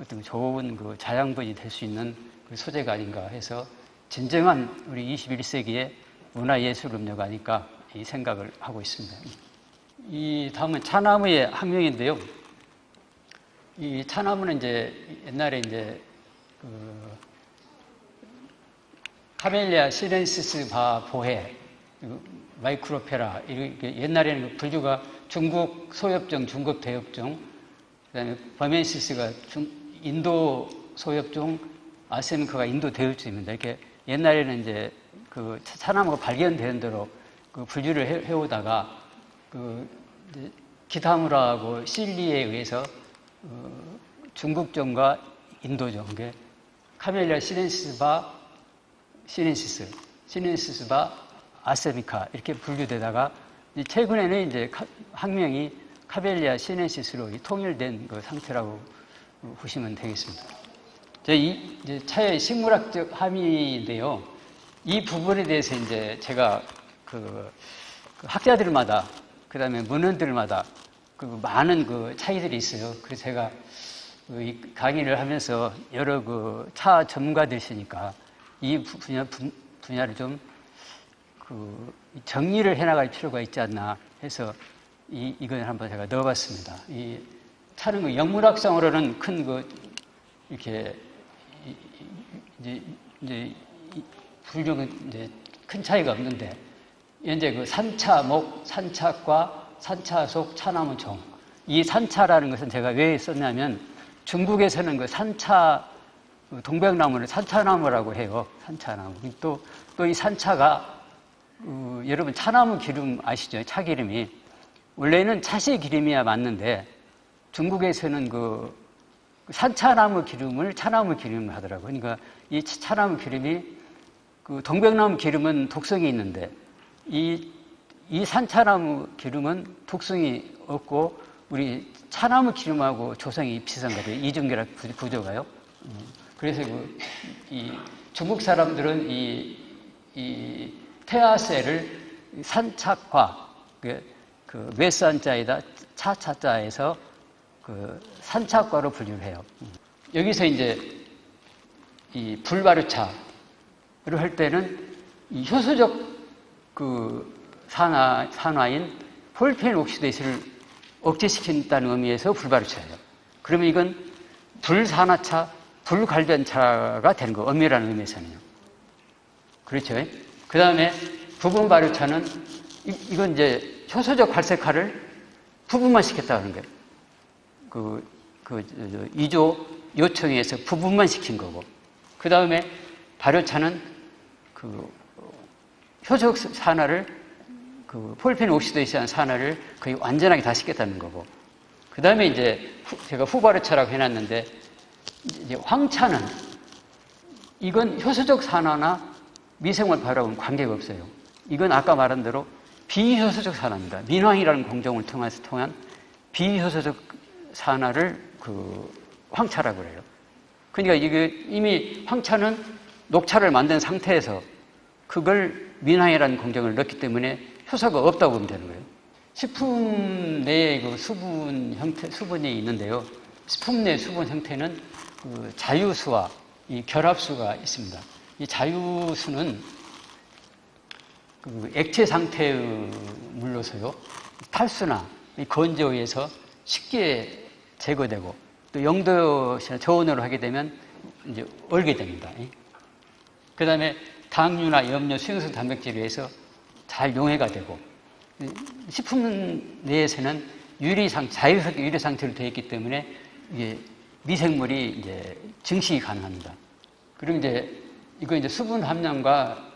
Speaker 12: 어떤 좋은 자양분이 될 수 있는 소재가 아닌가 해서 진정한 우리 21세기의 문화예술음료가 아닐까 이 생각을 하고 있습니다. 이 다음은 차나무의 학명인데요. 이 차나무는 이제 옛날에 이제 카멜리아 시넨시스 바 보헤, 마이크로페라, 옛날에는 분류가 중국 소엽종, 중국 대엽종, 그다음에 버멘시스가 인도 소엽종, 아세미카가 인도 대엽종입니다. 이렇게 옛날에는 이제 차나무가 발견되는 대로 분류를 해오다가 이제 기타무라하고 실리에 의해서 중국종과 인도종, 카멜리아 시넨시스바 아세미카 이렇게 분류되다가 최근에는 이제 학명이 카멜리아 시넨시스로 통일된 그 상태라고 보시면 되겠습니다. 이제 차의 식물학적 함의인데요. 이 부분에 대해서 이제 제가 그 학자들마다 그다음에 문헌들마다 그 많은 그 차이들이 있어요. 그래서 제가 이 강의를 하면서 여러 그 차 전문가들이시니까 이 분야를 좀 그 정리를 해나갈 필요가 있지 않나 해서 이걸 한번 제가 넣어봤습니다. 이 차는 그 영문학상으로는 큰 그 이렇게 이제 분류는 이제 큰 차이가 없는데 현재 그 산차목, 산차과, 산차속, 차나무종 이 산차라는 것은 제가 왜 썼냐면 중국에서는 그 산차 동백나무를 산차나무라고 해요. 산차나무. 또 이 산차가 여러분 차나무 기름 아시죠? 차기름이 원래는 차씨 기름이야 맞는데 중국에서는 그 산차나무 기름을 차나무 기름을 하더라고요. 그러니까 이 차나무 기름이 그 동백나무 기름은 독성이 있는데 이 산차나무 기름은 독성이 없고 우리 차나무 기름하고 조성이 비슷한 거예요. 이중결합 구조가요. 그래서 이 중국 사람들은 이 태아세를 산차과 그 외산자에다 차차자에서 그 산차과로 분류를 해요. 여기서 이제 이 불바르차를 할 때는 이 효소적 그 산화인 폴펜 옥시데이스를 억제시킨다는 의미에서 불바르차예요. 그러면 이건 불산화차, 불갈변차가 되는 거, 엄밀한 의미에서는요. 그렇죠? 그 다음에 부분바르차는 이건 이제 효소적 활색화를 부분만 시켰다는 거예요. 이조 요청에서 부분만 시킨 거고. 그 다음에 발효차는 그 효소적 산화를 그 폴펜 옥시데이스한 산화를 거의 완전하게 다 시켰다는 거고. 그 다음에 이제 제가 후발효차라고 해놨는데 이제 황차는 이건 효소적 산화나 미생물 발효하고는 관계가 없어요. 이건 아까 말한 대로 비효소적 산화입니다. 민황이라는 공정을 통해서 통한 비효소적 산화를 그 황차라고 그래요. 그러니까 이게 이미 황차는 녹차를 만든 상태에서 그걸 민황이라는 공정을 넣기 때문에 효소가 없다고 보면 되는 거예요. 식품 내에 그 수분 형태, 수분이 있는데요. 식품 내 수분 형태는 그 자유수와 이 결합수가 있습니다. 이 자유수는 그 액체 상태의 물로서요, 탈수나 건조에 의해서 쉽게 제거되고 또 0도나 저온으로 하게 되면 이제 얼게 됩니다. 그 다음에 당류나 염료, 수용성 단백질에 의해서 잘 용해가 되고 식품 내에서는 자유스럽게 유리 상태로 되어 있기 때문에 이게 미생물이 이제 증식이 가능합니다. 그리고 이거 이제 수분 함량과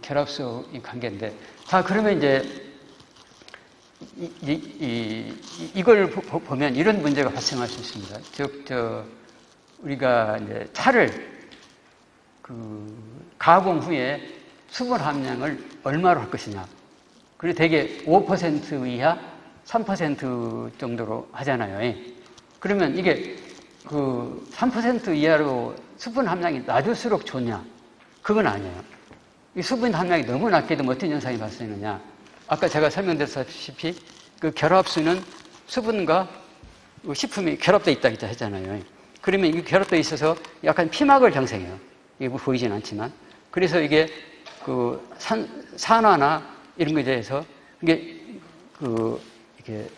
Speaker 12: 결합수의 관계인데, 자, 그러면 이제 이걸 보면 이런 문제가 발생할 수 있습니다. 즉, 우리가 이제 차를 가공 후에 수분 함량을 얼마로 할 것이냐. 그리고 대개 5% 이하, 3% 정도로 하잖아요. 그러면 이게 3% 이하로 수분 함량이 낮을수록 좋냐? 그건 아니에요. 이 수분 함량이 너무 낮게 되면 어떤 현상이 발생하느냐? 아까 제가 설명드렸다시피 그 결합수는 수분과 식품이 결합되어 있다 했잖아요. 그러면 이게 결합되어 있어서 약간 피막을 형성해요. 이게 보이진 않지만. 그래서 이게 산화나 이런 것에 대해서 이게 이렇게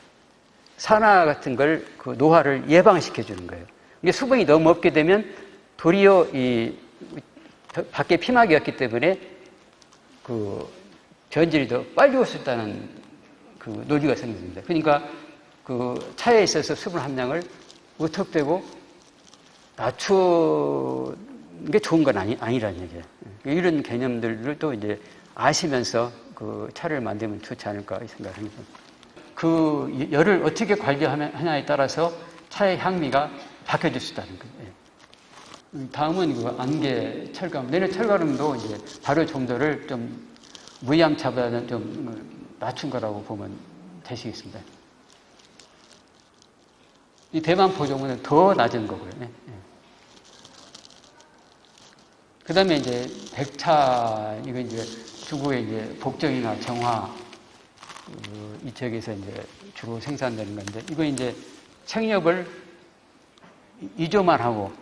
Speaker 12: 산화 같은 걸 노화를 예방시켜 주는 거예요. 이게 수분이 너무 없게 되면 도리어 밖에 피막이었기 때문에 변질이 더 빨리 올 수 있다는 논리가 생깁니다. 그러니까 차에 있어서 수분 함량을 무턱대고 낮추는 게 좋은 건 아니라는 얘기예요. 이런 개념들을 또 이제 아시면서 차를 만들면 좋지 않을까 생각합니다. 열을 어떻게 관리하냐에 따라서 차의 향미가 박혀질 수 있다는 거예요. 예. 다음은 그 안개 철가름. 내내 철가름도 이제 발효 정도를 좀 무이암차보다는 좀 낮춘 거라고 보면 되시겠습니다. 이 대만 포종은 더 낮은 거고요. 예. 그 다음에 이제 백차, 이거 이제 중국의 이제 복정이나 정화, 이쪽에서 이제 주로 생산되는 건데, 이거 이제 청엽을 2조만 하고,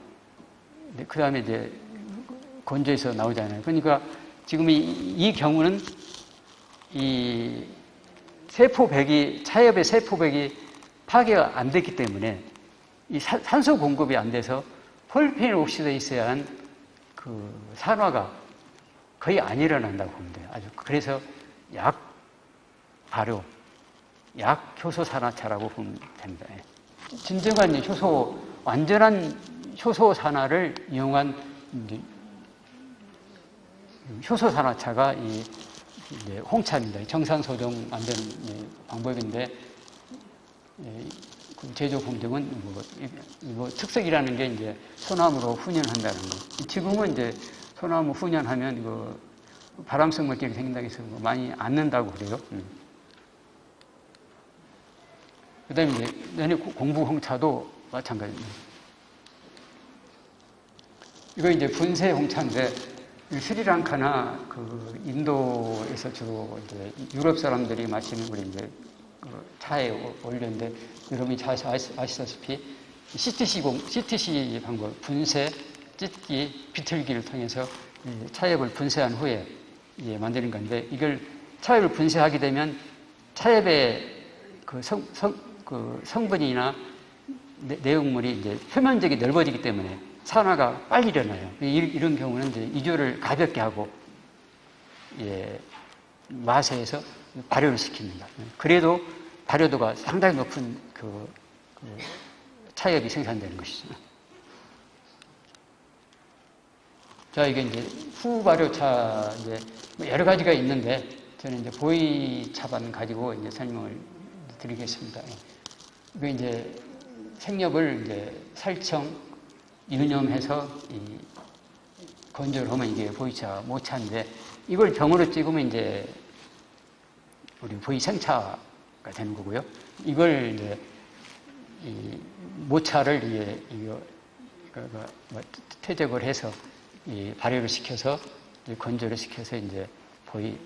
Speaker 12: 그 다음에 이제 건조해서 나오잖아요. 그러니까 지금 이 경우는 이 세포백이, 차엽의 세포백이 파괴가 안 됐기 때문에 이 산소 공급이 안 돼서 폴피닐 옥시데이스에 한 그 산화가 거의 안 일어난다고 보면 돼요. 아주 그래서 약 발효, 약 효소 산화차라고 보면 됩니다. 진정한 효소, 완전한 효소 산화를 이용한 효소 산화차가 이 홍차입니다. 정상 소종 만드는 방법인데, 그 제조 공정은 뭐 특색이라는 게 이제 소나무로 훈연한다는 거. 지금은 이제 소나무 훈연하면 그 발암성 물질이 생긴다고 해서 많이 안 는다고 그래요. 그 다음에 이제 내내 공부 홍차도 마찬가지입니다. 이거 이제 분쇄 홍차인데, 스리랑카나 그 인도에서 주로 이제 유럽 사람들이 마시는 우리 이제 차에 원료인데, 여러분이 잘 아시다시피 CTC 방법, 분쇄, 찢기, 비틀기를 통해서 차엽을 분쇄한 후에 만드는 건데, 이걸 차엽을 분쇄하게 되면 차엽의 그 성분이나 내용물이 이제 표면적이 넓어지기 때문에 산화가 빨리 일어나요. 이런 경우는 이제 이조를 가볍게 하고 마세에서 발효를 시킵니다. 그래도 발효도가 상당히 높은 그 차엽이 생산되는 것이죠. 자, 이게 이제 후발효차, 이제 여러 가지가 있는데, 저는 이제 보이차반 가지고 이제 설명을 드리겠습니다. 이거 이제 생엽을 이제 살청, 유념해서 건조를 하면 이게 보이차, 모차인데, 이걸 병으로 찍으면 이제 우리 보이 생차가 되는 거고요. 이걸 이제 모차를 퇴적을 해서 발효를 시켜서 건조를 시켜서 이제 보이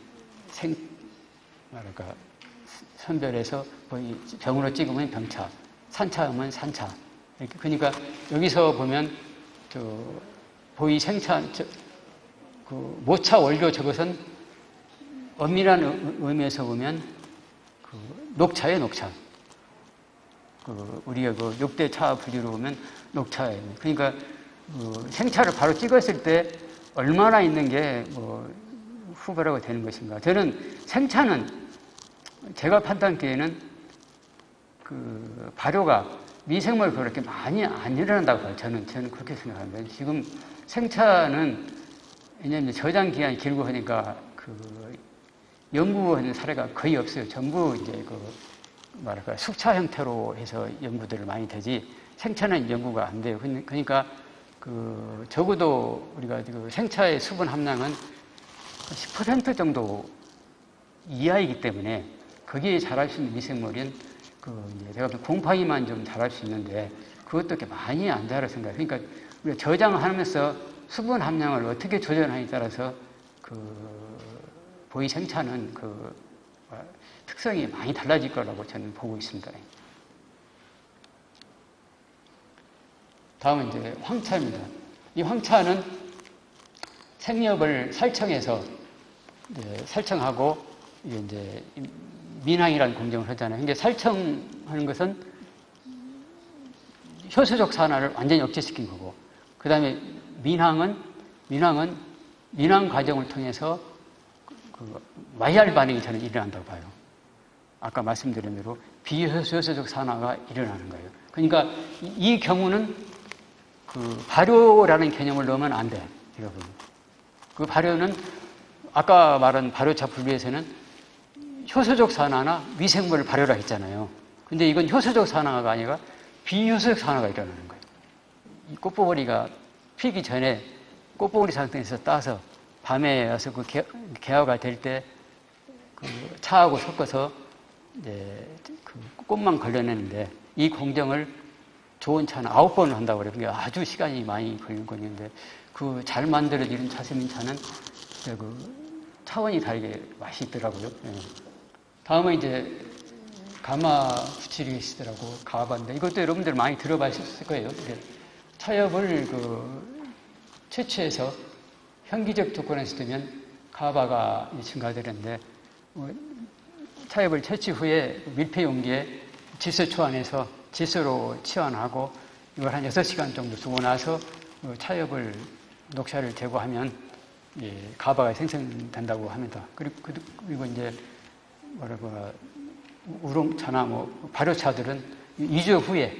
Speaker 12: 선별해서 보이 병으로 찍으면 병차, 산차하면 산차. 이렇게. 그러니까 여기서 보면 보이 생차, 그 모차 원료 저것은 엄밀한 의미에서 보면 그 녹차예요, 녹차. 우리가 그 6대 차 분류로 보면 녹차예요. 그러니까 생차를 바로 찍었을 때 얼마나 있는 게 후발효가 되는 것인가. 저는 생차는 제가 판단하기에는 그 발효가 미생물 그렇게 많이 안 일어난다고 봐요. 저는 그렇게 생각합니다. 지금 생차는 왜냐하면 저장 기간이 길고 하니까 그 연구하는 사례가 거의 없어요. 전부 이제 숙차 형태로 해서 연구들을 많이 되지 생차는 연구가 안 돼요. 그러니까 적어도 우리가 생차의 수분 함량은 10% 정도 이하이기 때문에 거기에 자랄 수 있는 미생물은 제가 곰팡이만 좀 자랄 수 있는데 그것도 이렇게 많이 안 자랄 생각해요. 그러니까 우리가 저장하면서 수분 함량을 어떻게 조절하느냐에 따라서 보이 생차는 특성이 많이 달라질 거라고 저는 보고 있습니다. 다음은 이제 황차입니다. 이 황차는 생엽을 살청해서 살청하고 이제 민항이라는 공정을 하잖아요. 근데 살청하는 것은 효소적 산화를 완전히 억제시킨 거고, 그 다음에 민항은 민항 과정을 통해서 마이알 반응이 저는 일어난다고 봐요. 아까 말씀드린 대로 비효소적 산화가 일어나는 거예요. 그러니까 이 경우는 발효라는 개념을 넣으면 안 돼. 여러분. 그 발효는 아까 말한 발효차 분류에서는 효소적 산화나 미생물을 발효라 했잖아요. 근데 이건 효소적 산화가 아니라 비효소적 산화가 일어나는 거예요. 이 꽃봉오리가 피기 전에 꽃봉오리 상태에서 따서 밤에 와서 그 개화가 될 때 그 차하고 섞어서 이제 그 꽃만 걸려내는데 이 공정을 좋은 차는 9번을 한다고 그래요. 그게 아주 시간이 많이 걸린 거였는데 그 잘 만들어지는 자스민 차는 그 차원이 다르게 맛이 있더라고요. 예. 다음은 이제 가마 부치리시더라고 가바인데 이것도 여러분들 많이 들어봤을 거예요. 차엽을 채취해서 현기적 조건에서 두면 가바가 증가되는데 차엽을 채취 후에 밀폐 용기에 질소 초안해서 질소로 치환하고 이걸 한 6시간 정도 두고 나서 차엽을 녹차를 제거하면 가바가 생성된다고 합니다. 그리고 이제 우롱차나 발효차들은 2주 후에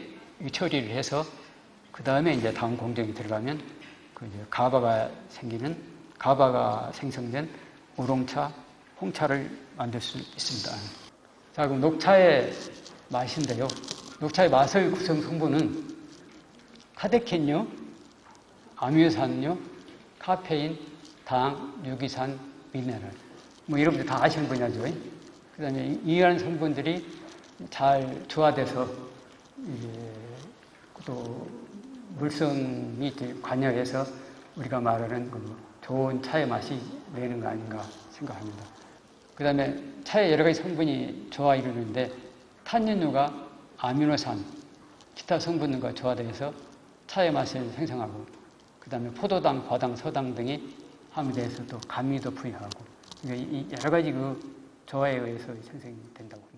Speaker 12: 처리를 해서 그 다음에 이제 다음 공정이 들어가면 가바가 생성된 우롱차, 홍차를 만들 수 있습니다. 자, 그럼 녹차의 맛인데요. 녹차의 맛의 구성 성분은 카테킨류, 아미노산류, 카페인, 당, 유기산, 미네랄. 여러분들 다 아시는 분야죠. 그 다음에 이러한 성분들이 잘 조화돼서 또 물성이 관여해서 우리가 말하는 좋은 차의 맛이 내는 거 아닌가 생각합니다. 그 다음에 차에 여러 가지 성분이 조화 이루는데 탄닌류가 아미노산, 기타 성분과 조화돼서 차의 맛을 생성하고 그 다음에 포도당, 과당, 서당 등이 함유돼서 또 감미도 부여하고 여러 가지 조화에 의해서 생성이 된다고.